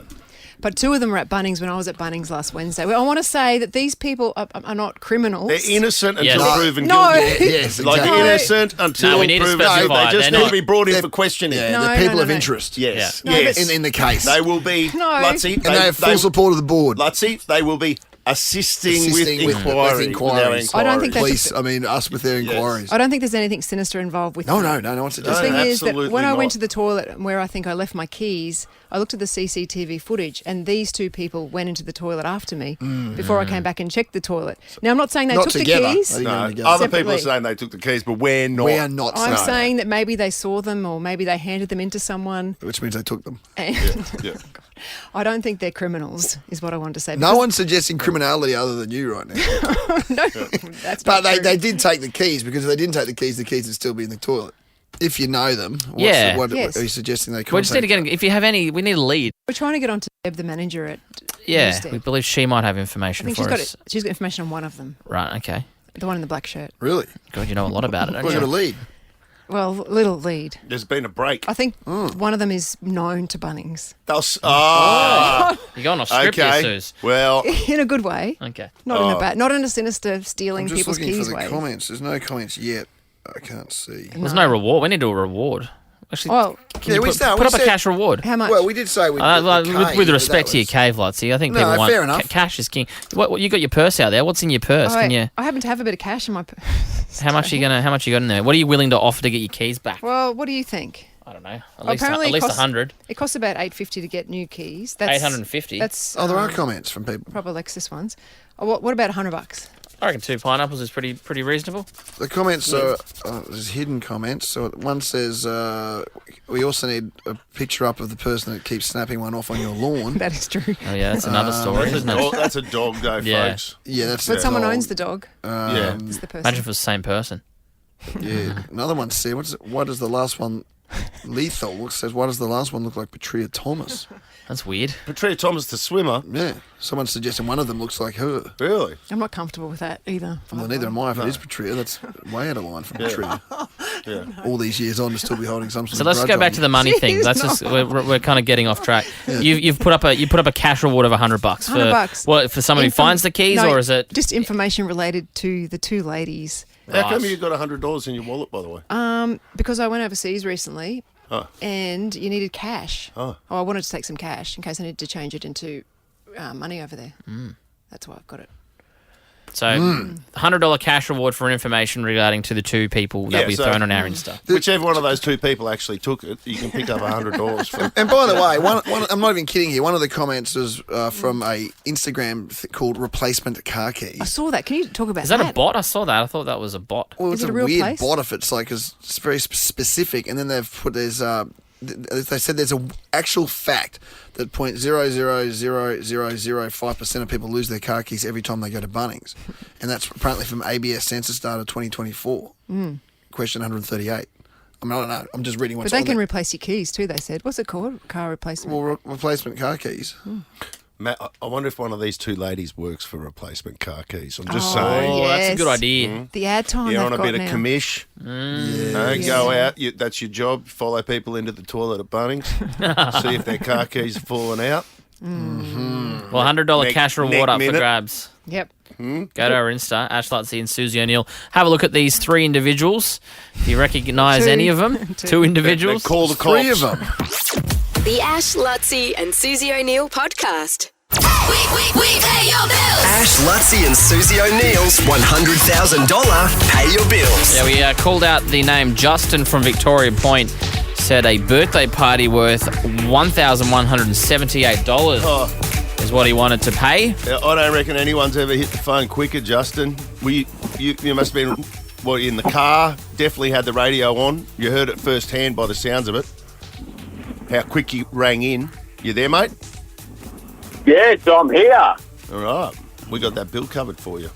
But two of them were at Bunnings when I was at Bunnings last Wednesday. Well, I want to say that these people are not criminals. They're innocent Yes. until proven No. guilty. Yes, Like exactly. innocent until No, we need to proven guilty. specify. They just They're need not. to be brought in for questioning. Yeah, No, they're no, people no, of no. interest. Yes. No, yes. but- In the case. They will be, No. Luttsy. And they have full support of the board. Luttsy, they will be assisting with Assisting with inquiry. inquiries. I don't think that's Police, us with their inquiries. I don't think there's anything sinister involved with No them. one The suggested thing that. is that absolutely when I not. went to the toilet where I think I left my keys, I looked at the CCTV footage and these two people went into the toilet after me before I came back and checked the toilet. Now, I'm not saying they Not took together. the keys. They didn't No, go together. other people Separately. are saying they took the keys, but we're not. We are not I'm saying saying that maybe they saw them or maybe they handed them into someone. which means they took them. And Yeah. I don't think they're criminals, is what I wanted to say. No one's suggesting criminality other than you right now. No, that's But not true. they did take the keys, because if they didn't take the keys would still be in the toilet. If you know them, Yeah. what Yes. are you suggesting they We just need to contact? get, if you have any, we need a lead. We're trying to get on to Deb, the manager at Yeah, Newstead. we believe she might have I information think for she's us. got information on one of them, Right, okay. the one in the black shirt. Really? God, you know a lot about it, don't We've got a you? lead. Well, little lead. There's been a break. I think one of them is known to Bunnings. You're going off script here, Suse. Well, In a good way. Okay. Not in a sinister stealing I'm just people's looking keys for the way. comments. There's no comments yet. I can't see. There's no reward. We need to do a reward. Actually, Well, can you put up a cash reward? how much? Well, we did say with with respect to your cave, Luttsy, I think No, people want fair enough. cash is king. What you got your purse out there? What's in your purse? Can you? I happen to have a bit of cash in my purse. How much you got in there? What are you willing to offer to get your keys back? Well, what do you think? I don't know. At Apparently least it costs- 100. It costs about $850 to get new keys. That's 850. That's there are comments from people. proper Lexus ones. Oh, what about $100? I reckon 2 pineapples is pretty reasonable. The comments are there's hidden comments. So one says we also need a picture up of the person that keeps snapping one off on your lawn. That is true. Oh yeah, that's another story, isn't it? that's a dog, though, Yeah. folks. Yeah, that's. But someone dog. owns the dog. Yeah. It's the person. Imagine if it was the same person. Yeah. Another one said, "Why does the last one?" Lethal says, "Why does the last one look like Petria Thomas?" That's weird. Petria Thomas, the swimmer. Yeah. Someone's suggesting one of them looks like her. Really? I'm not comfortable with that either. Well, neither am I. If it is Petria, that's way out of line from Petria. Yeah. All these years on to still be holding some sort So of let's grudge go on back you. to the money thing. Jeez, That's just we're kind of getting off track. You've put up a cash reward of $100 for $100. what, for someone who finds the keys, No, or is it? just information related to the two ladies? How come you got $100 in your wallet, by the way? Because I went overseas recently. Oh. And you needed cash. Oh. I wanted to take some cash in case I needed to change it into money over there. That's why I've got it. So $100 cash reward for information regarding to the two people that we've thrown on our Insta. Whichever one of those two people actually took it, you can pick up $100 from. And by the way, one, I'm not even kidding here. One of the comments was from a Instagram called Replacement Car Keys. I saw that. Can you talk about Is that a bot? I saw that. I thought that was a bot. Well, Is it's it a a real weird place? bot if it's like it's very specific, and then they've put they said there's an actual fact that 0.00005% of people lose their car keys every time they go to Bunnings, and that's apparently from ABS census data 2024. Question 138. I mean, I don't know. I'm just reading what's But they on can there. replace your keys too, they said. What's it called? Car replacement. Well, replacement car keys. Matt, I wonder if one of these two ladies works for replacement car keys. I'm just Oh, saying. Oh, that's a yes. good idea. The ad time You they've want a got bit now. of commish? Go out. That's your job. Follow people into the toilet at Bunnings. See if their car keys are falling out. Well, $100 cash reward up for minute. grabs. Yep. Go to our Insta, Ash Luttsy and Suse O'Neill. Have a look at these three individuals. Do you recognise Two. any of them? Two individuals. Call the Three cops. of them. The Ash, Luttsy and Susie O'Neill podcast. We pay your bills. Ash, Luttsy and Susie O'Neill's $100,000 Pay Your Bills. Yeah, we called out the name Justin from Victoria Point. Said a birthday party worth $1,178 is what he wanted to pay. I don't reckon anyone's ever hit the phone quicker, Justin. You must have been in the car. Definitely had the radio on. You heard it firsthand by the sounds of it. How quick you rang in. You there, mate? Yes, I'm here. All right. We got that bill covered for you.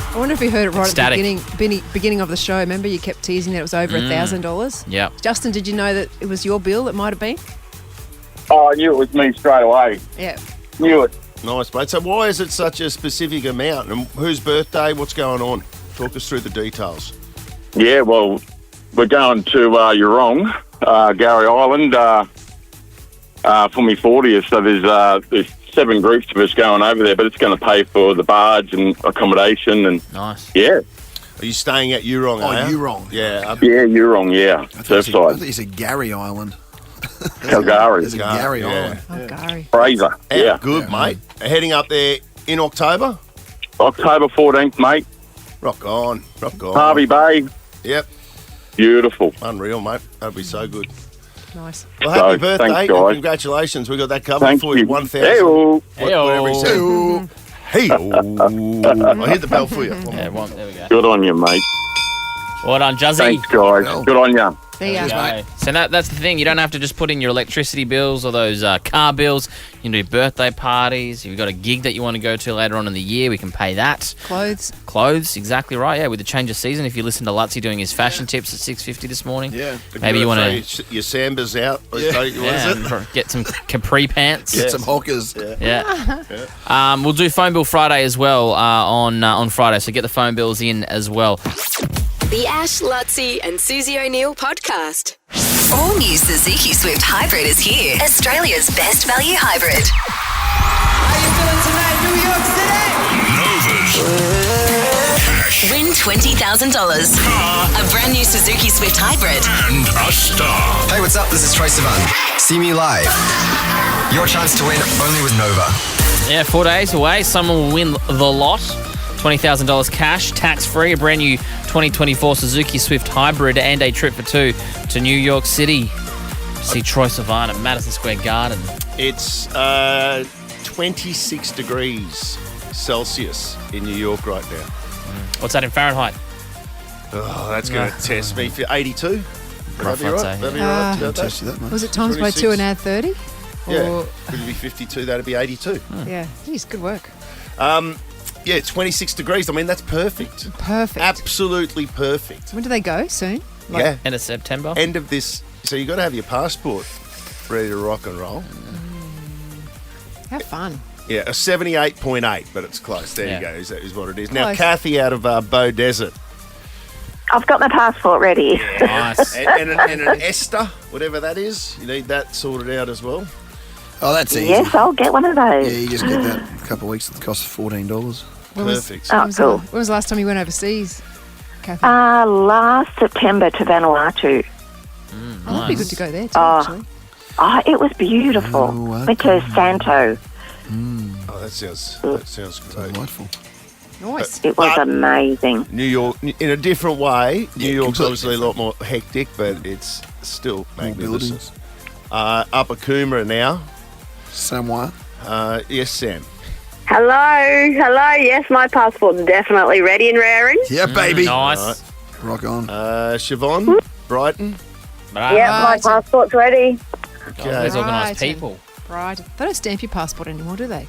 I wonder if you heard it right Static. at the beginning of the show. Remember you kept teasing that it was over $1,000? Yep. Justin, did you know that it was your bill that might have been? Oh, I knew it was me straight away. Yeah. Knew it. Nice, mate. So why is it such a specific amount? And whose birthday? What's going on? Talk us through the details. Yeah, well, we're going to Eurong, Gary Island, for me 40th. So there's 7 groups of us going over there, but it's going to pay for the barge and accommodation and Nice. yeah. Are you staying at Eurong? Oh, are you? Eurong. Yeah. Yeah, Eurong, yeah. I thought Surfside. you said Gary Island. Calgary. There's a Gary Yeah. Island. Oh, Gary. Fraser. Yeah. Good, mate. Heading up there in October? October 14th, mate. Rock on. Rock on. Harvey Bay. Yep. Beautiful. Unreal, mate. That'd be so good. Nice. Well, happy So, birthday. thanks, and guys. congratulations. We got that covered Thank for you. you. 1,000. Hey-oh. Whatever he said. Hey-oh. I hit the bell for you. Yeah, well, there we go. Good on you, mate. Well done, Juzzy. Thanks, guys. Good on you. There you go. So that's the thing. You don't have to just put in your electricity bills or those car bills. You can do birthday parties. If you've got a gig that you want to go to later on in the year, we can pay that. Clothes, exactly right. Yeah, with the change of season. If you listen to Luttsy doing his fashion tips at 6:50 this morning, maybe you want to your sambas out. What is it? get some capri pants. Get some hockers. We'll do phone bill Friday as well on Friday. So get the phone bills in as well. The Ash, Luttsy and Susie O'Neill podcast. All new Suzuki Swift Hybrid is here. Australia's best value hybrid. How you feeling tonight, New York City? Novas. Win $20,000. A brand new Suzuki Swift Hybrid. And a star. Hey, what's up? This is Troye Sivan. See me live. Your chance to win only with Nova. Yeah, 4 days away. Someone will win the lot. $20,000 cash, tax-free, a brand new 2024 Suzuki Swift Hybrid and a trip for two to New York City. See Troye Sivan at Madison Square Garden. It's 26 degrees Celsius in New York right now. What's that in Fahrenheit? Oh, that's going to test me for 82. Would that be I'd right? say. That'd be right. About Test you that? that, mate. Was it times by 26? 2 and add 30? Yeah. Or- Would it be 52? That'd be 82. Yeah. Geez, good work. Yeah, 26 degrees. I mean, that's perfect. Perfect. Absolutely perfect. When do they go? Soon? Yeah. End of September. End of this. So you've got to have your passport ready to rock and roll. How fun. Yeah, a 78.8, but it's close. There Yeah. you go. Is what it is. Now, Close. Kathy out of Bow Desert. I've got my passport ready. Nice. and an Esther, whatever that is. You need that sorted out as well. Oh, that's easy. Yes, I'll get one of those. Yeah, you just get that a couple of weeks. It costs $14. Perfect. Oh, cool. When was the last time you went overseas, Kathy? Last September to Vanuatu. That'd be good to go there too, Oh. actually. Oh, it was beautiful. Oh, Went to Santo. Oh, that sounds great. Delightful. Nice. It was amazing. New York, in a different way. New Yeah, York's completely obviously a lot more hectic, but it's still More magnificent. buildings. Upper Coomera now. Samoa. Yes, Sam. Hello. Yes, my passport's definitely ready and raring. Yeah, baby. Nice. Rock on. Siobhan, Brighton. Right. Yep, my passport's ready. Okay. These organised Brighton. people. Right. They don't stamp your passport anymore, do they?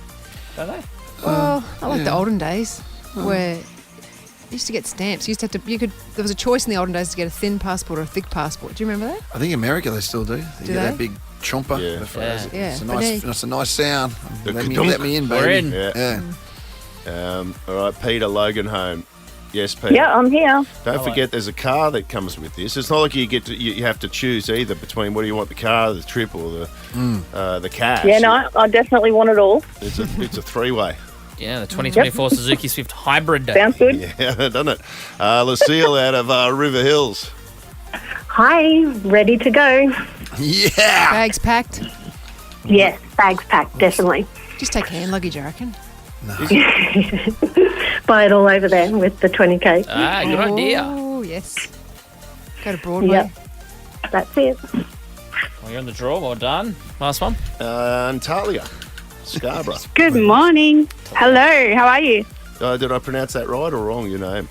Don't they? Well, not like yeah. the olden days where you used to get stamps. You used to have to. There was a choice in the olden days to get a thin passport or a thick passport. Do you remember that? I think America they still do. You Do get they? that big chomper. Yeah. The phrase. Yeah. It's a But nice. they- It's a nice sound. The Let kadunk. me in, baby. We're in. Yeah. Yeah. All right, Peter Loganholme. Yes, Peter. Yeah, I'm here. Don't forget, there's a car that comes with this. It's not like you have to choose either between what do you want, the car, the trip, or the cash. Yeah, no, I definitely want it all. It's a three-way. Yeah, the 2024 Suzuki Swift Hybrid. Sounds good. Yeah, doesn't it? Lucille out of River Hills. Hi, ready to go. Yeah. Bags packed. Yes, bags packed, definitely. Just take hand luggage, I reckon. Buy it all over there with the 20K. Ah, good idea. Oh yes. Go to Broadway. Yep. That's it. Well, you're on the draw. Well done. Last one. Antalya, Scarborough. Good morning. Hello, how are you? Did I pronounce that right or wrong, your name?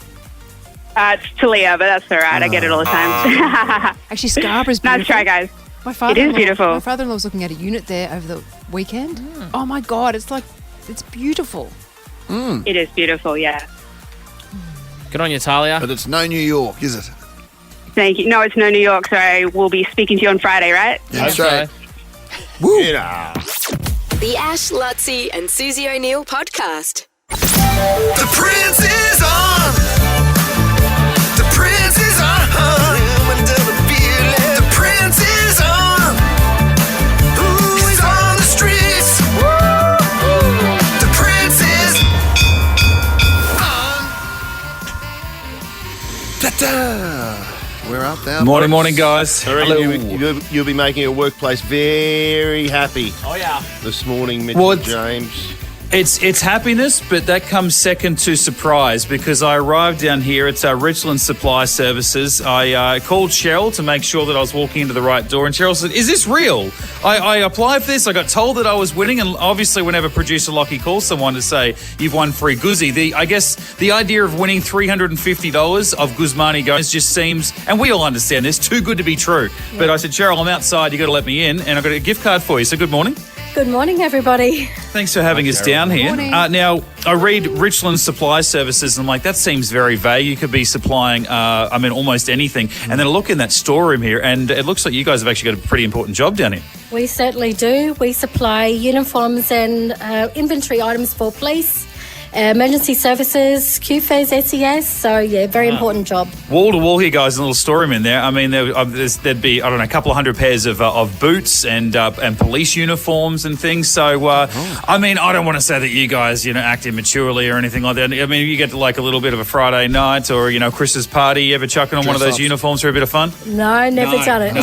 It's Talia, but that's all right. I get it all the time. Actually, Scarborough's beautiful. Nice try, guys. My father. It is beautiful. My father-in-law was looking at a unit there over the weekend. Oh my God, it's beautiful. It is beautiful, yeah. Good on you, Talia. But it's no New York, is it? Thank you. No, it's no New York, so I will be speaking to you on Friday, right? That's Hope so. right. Woo. Yeah. The Ash, Luttsy and Susie O'Neill podcast. The Prince is on. The Prince is on. The Prince is on. Ooh, he's on the streets. The Prince is on. Ta-ta. We're up now. Morning, guys. Hello. You'll be making a workplace very happy Oh, yeah. this morning, Mitchell What? James. It's happiness, but that comes second to surprise because I arrived down here at Richland Supply Services. I called Cheryl to make sure that I was walking into the right door, and Cheryl said, "Is this real?" I applied for this. I got told that I was winning, and obviously, whenever producer Lockie calls someone to say you've won free Guzzi, I guess the idea of winning $350 of Guzmani goes just seems, and we all understand this, too good to be true. Yeah. But I said, Cheryl, I'm outside. You got to let me in, and I've got a gift card for you. So good morning. Good morning, everybody. Thanks for having us down here. Now, I read Richland Supply Services, and I'm like, that seems very vague. You could be supplying, almost anything. And then I look in that storeroom here, and it looks like you guys have actually got a pretty important job down here. We certainly do. We supply uniforms and inventory items for police Emergency services, Q-phase, SES. So, yeah, very important job. Wall to wall here, guys, and a little storeroom in there. I mean, there'd be, I don't know, a couple of hundred pairs of boots and police uniforms and things. So, I mean, I don't want to say that you guys, act immaturely or anything like that. I mean, you get to like a little bit of a Friday night or, Chris's party, you ever chucking on one of those uniforms for a bit of fun? No, never done it. No.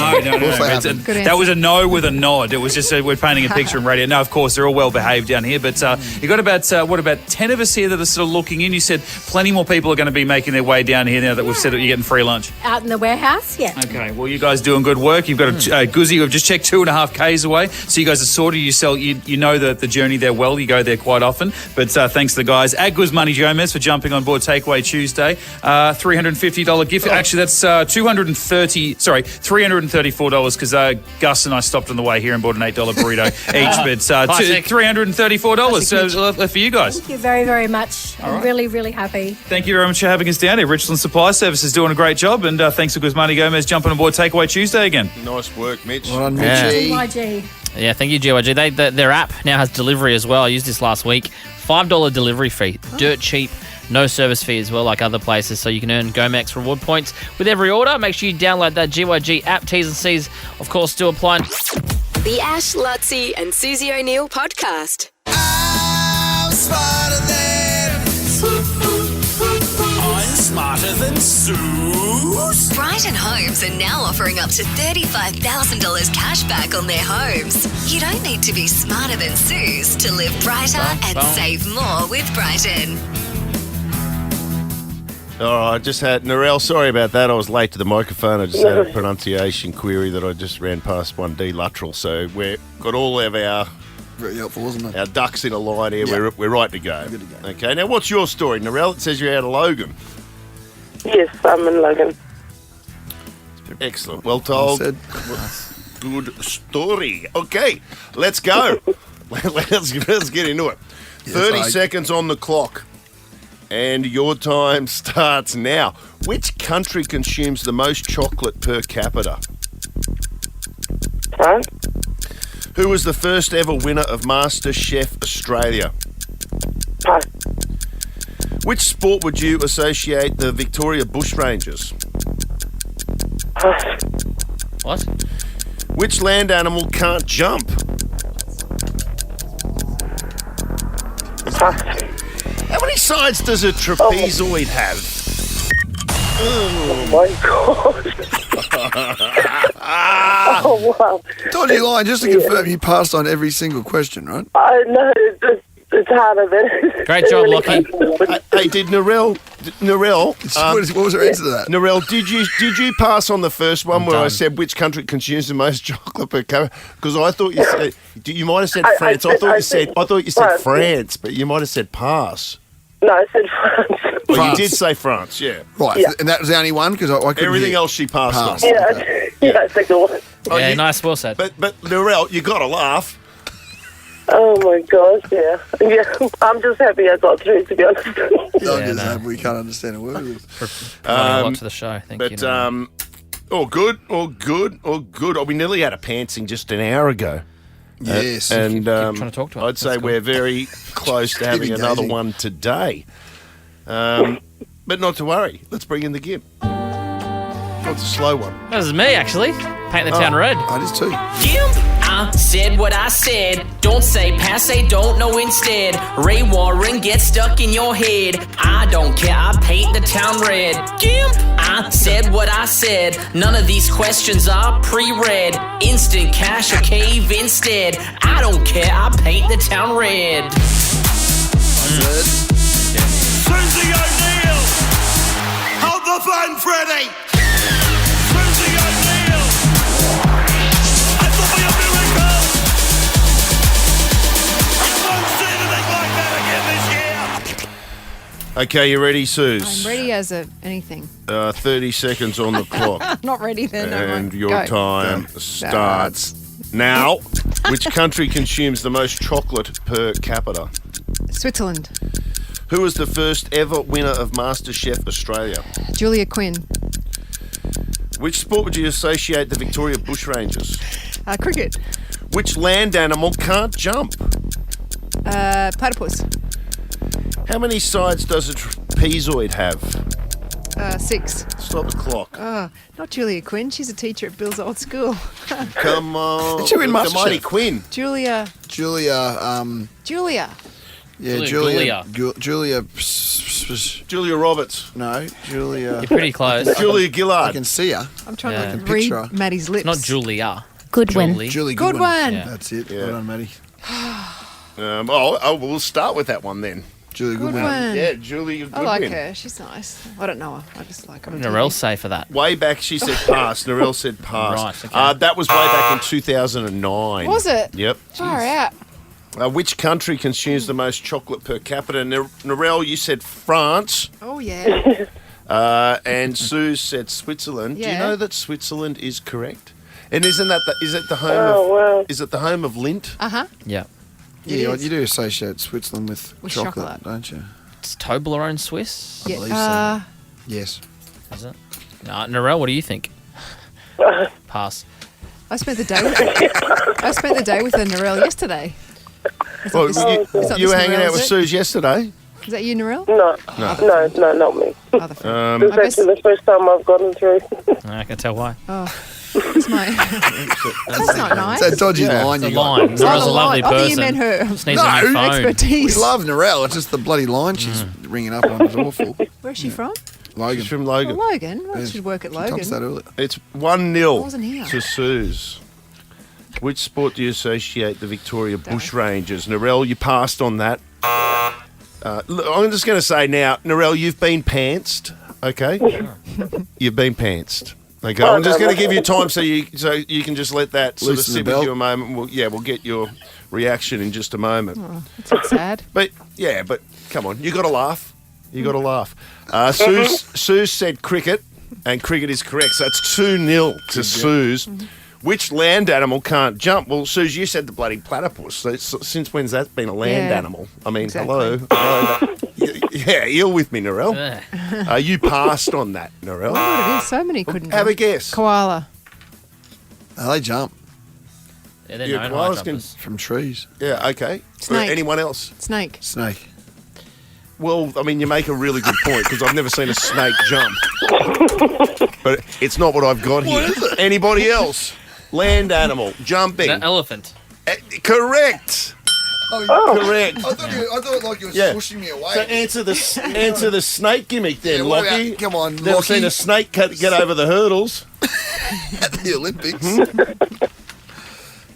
That was a no with a nod. It was just we're painting a picture in radio. Now, of course, they're all well behaved down here, but you got about 10 of us here that are sort of looking in. You said plenty more people are going to be making their way down here now that we've said that you're getting free lunch. Out in the warehouse, yeah. Okay, well, you guys doing good work. You've got a Guzzi who have just checked 2.5 Ks away, so you guys are sorted. You know the journey there well. You go there quite often, but thanks to the guys at Guzmani Gomez for jumping on board Takeaway Tuesday. $350 gift. Actually, that's $334 because Gus and I stopped on the way here and bought an $8 burrito each, but $334 for you guys. Thank you very, very much. I'm really, really happy. Thank you very much for having us down here. Richland Supply Service is doing a great job, and thanks to Guzmani Gomez jumping on board Takeaway Tuesday again. Nice work, Mitch. Well done, Mitchie. GYG. Yeah, thank you, GYG. Their app now has delivery as well. I used this last week. $5 delivery fee. Dirt cheap. No service fee as well, like other places, so you can earn Gomex reward points with every order. Make sure you download that GYG app. T's and C's, of course, still apply. The Ash, Luttsy and Suze O'Neill podcast. I'm smarter than Suse. Brighton Homes are now offering up to $35,000 cash back on their homes. You don't need to be smarter than Suse to live brighter and save more with Brighton. All right, I just had Narelle. Sorry about that. I was late to the microphone. I just had a pronunciation query that I just ran past 1D Luttrell. So we've got all of our very helpful, wasn't it? Our ducks in a line here. Yep. We're right to go. Okay. Now, what's your story, Narelle? It says you're out of Logan. Yes, I'm in Logan. Excellent. Well told. Good story. Okay, let's go. let's get into it. 30 seconds on the clock. And your time starts now. Which country consumes the most chocolate per capita? Huh? Who was the first ever winner of MasterChef Australia? Pass. Which sport would you associate the Victoria Bushrangers? Pass. What? Which land animal can't jump? Pass. How many sides does a trapezoid have? Oh my god. Oh wow. Dodgy line, just to confirm, you passed on every single question, right? I know, it's harder than... Great job, Lockie. Hey, did Narelle... what was her answer to that? Narelle, did you pass on the first one where I said which country consumes the most chocolate per capita? Because I thought you said... You might have said France. I thought you said France, but you might have said pass. No, I said France. Well, you did say France, yeah. Right, Yeah. and that was the only one? Because I couldn't Everything hear. else she passed on. Yeah, second one. Yeah, nice, well said. But Narelle, you got to laugh. Oh my gosh, yeah. Yeah, I'm just happy I got through, to be honest. We can't understand a word of it. Providing a lot to the show. Thank you. All good. Oh, we nearly had a pantsing just an hour ago. Yes. And keep trying to talk to us. I'd say we're very close to having another one today. But not to worry. Let's bring in the Gimp. What's a slow one? That was me, actually. Paint the town red. I did too. Gimp! I said what I said. Don't say passe, don't know instead. Ray Warren gets stuck in your head. I don't care, I paint the town red. Gimp! I said what I said. None of these questions are pre-read. Instant cash or cave instead. I don't care, I paint the town red. Susie O'Neill! Hold the phone, Freddie! Susie O'Neill! It will be a miracle! I won't see anything like that again this year! Okay, you ready, Suze? I'm ready as anything. 30 seconds on the clock. Not ready then. And your time starts now. Which country consumes the most chocolate per capita? Switzerland. Who was the first ever winner of MasterChef Australia? Julia Quinn. Which sport would you associate the Victoria Bushrangers? Cricket. Which land animal can't jump? Platypus. How many sides does a trapezoid have? 6. Stop the clock. Not Julia Quinn. She's a teacher at Bill's old school. Come on. Did she win the MasterChef? Mighty Quinn. Julia. Yeah, Julia Roberts. No, Julia. You're pretty close. Julia Gillard. I can see her. I'm trying Yeah. to picture read her. Maddie's lips. Not Julia. Goodwin. Julie Good one. Yeah. That's it. Yeah. Well done, Maddie. We'll start with that one then. Julie Good Goodwin. one. Yeah, Julia Goodwin. I like her. She's nice. I don't know her. I just like her. on Narelle's TV. say for that. Way back, she said pass. Narelle said pass. Right, okay. That was way back in 2009. Was it? Yep. Far out. Which country consumes the most chocolate per capita? Narelle, you said France. Oh, yeah. And Sue said Switzerland. Do you Yeah. know that Switzerland is correct? And is it the home is it the home of Lindt? Uh-huh. Yeah. Yeah, is. you do associate Switzerland with chocolate, chocolate. don't you? Is Toblerone Swiss? Yeah. believe so. Yes. Is it? No, Narelle, what do you think? Pass. I spent the day with her Narelle yesterday. Is that Well, this- is that you this were hanging Narelle, out with is it? Suze yesterday. Is that you, Narelle? No, No. not me. Other friend. This is actually the first time I've gotten through. I can tell why. Oh, that's my. That's not nice. It's that dodgy Yeah. line The you got. line. Narelle's a lovely I thought person. you meant her. Just needs a new phone. Expertise. We love Narelle. It's just the bloody line she's ringing up on is awful. Where's she from? Logan. She's from Oh, Logan. Logan. Well, she should work at She told us that Logan. earlier. It's 1-0 I wasn't here. to Suze. Which sport do you associate the Victoria Bushrangers? Narelle, you passed on that. Look, I'm just going to say now, Narelle, you've been pantsed, okay? You've been pantsed. Okay, I'm just going to give you time so you can just let that sort of Loosen the sit with belt. you a moment. We'll get your reaction in just a moment. Oh, that's a bit sad. But come on, you got to laugh. You got to laugh. Suze said cricket, and cricket is correct. So it's 2-0 to Suze. Which land animal can't jump? Well, Suze, you said the bloody platypus. So since when's that been a land Yeah, animal? I mean, exactly. hello. Yeah, you're with me, Narelle. You passed on that, I Narelle. wonder what it is. So many couldn't. Have a jump. guess. Koala. They jump Yeah, they're Yeah, known koalas high can- jumpers. from trees. Yeah, okay. Snake. Anyone else? Snake. Snake. Well, I mean, you make a really good point because I've never seen a snake jump. But it's not what I've got here. Anybody else? Land animal, jumping. The elephant. Correct. Correct. I thought like you were Yeah. pushing me away. So answer the snake gimmick then, Yeah, what Lockie. about- come on, Never Lockie. seen a snake get over the hurdles. At the Olympics.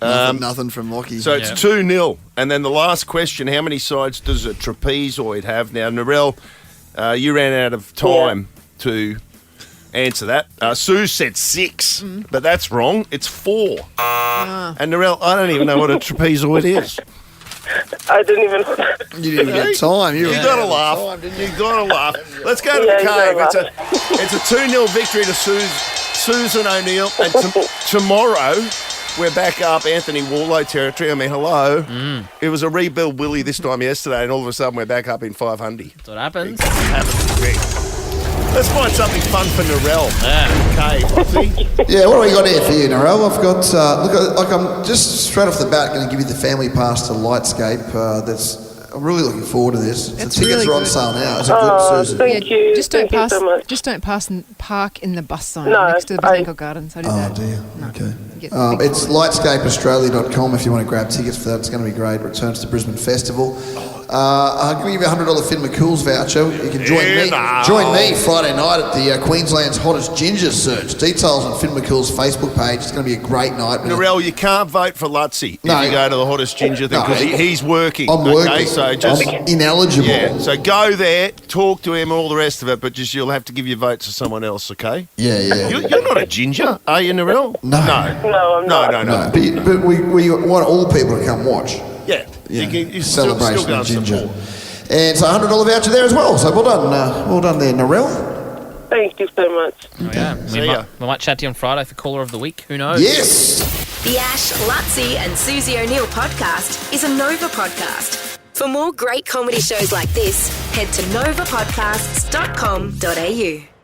Nothing from Lockie. So it's 2-0. And then the last question, how many sides does a trapezoid have? Now, Narelle, you ran out of time to answer that. Sue said 6, but that's wrong. It's 4. And Narelle, I don't even know what a trapezoid is. I didn't even. You didn't even get time. You got to laugh. You got to laugh. Let's go to Yeah, the you cave. gotta It's a 2-0 victory to Susan O'Neill. And tomorrow, we're back up Anthony Warlow territory. I mean, hello. It was a rebuild Willie this time yesterday, and all of a sudden we're back up in 500. That's what happens. Let's find something fun for Narelle. Okay, Yeah, what do we got here for you, Narelle? I've got, I'm just straight off the bat going to give you the family pass to Lightscape. I'm really looking forward to this. The tickets really are on good. sale now. It's a good Susan. Thank you. Just don't Thank you pass. so much. Just don't pass and park in the bus zone No, next to the Botanical Gardens. I do that. dear. Okay. Get It's lightscapeaustralia.com if you want to grab tickets for that. It's going to be great. Returns to Brisbane Festival. I'm going to give you a $100 Finn McCool's voucher. You can join me Friday night at the Queensland's Hottest Ginger Search. Details on Finn McCool's Facebook page. It's going to be a great night. Narelle, you can't vote for Luttsy if No. you go to the Hottest Ginger thing because he's working. I'm okay? working. So just I'm ineligible. Yeah, so go there, talk to him, all the rest of it, but just you'll have to give your votes to someone else, okay? Yeah. You're not a ginger, are you, Narelle? No. No, I'm not. No. But we want all people to come watch. Yeah. Yeah. You Celebration still go of and ginger. support. And so $100 voucher there as well. So well done there, Narelle. Thank you so much. Oh, yeah. We might chat to you on Friday for Caller of the Week. Who knows? Yes. The Ash, Luttsy and Suze O'Neill podcast is a Nova podcast. For more great comedy shows like this, head to novapodcasts.com.au.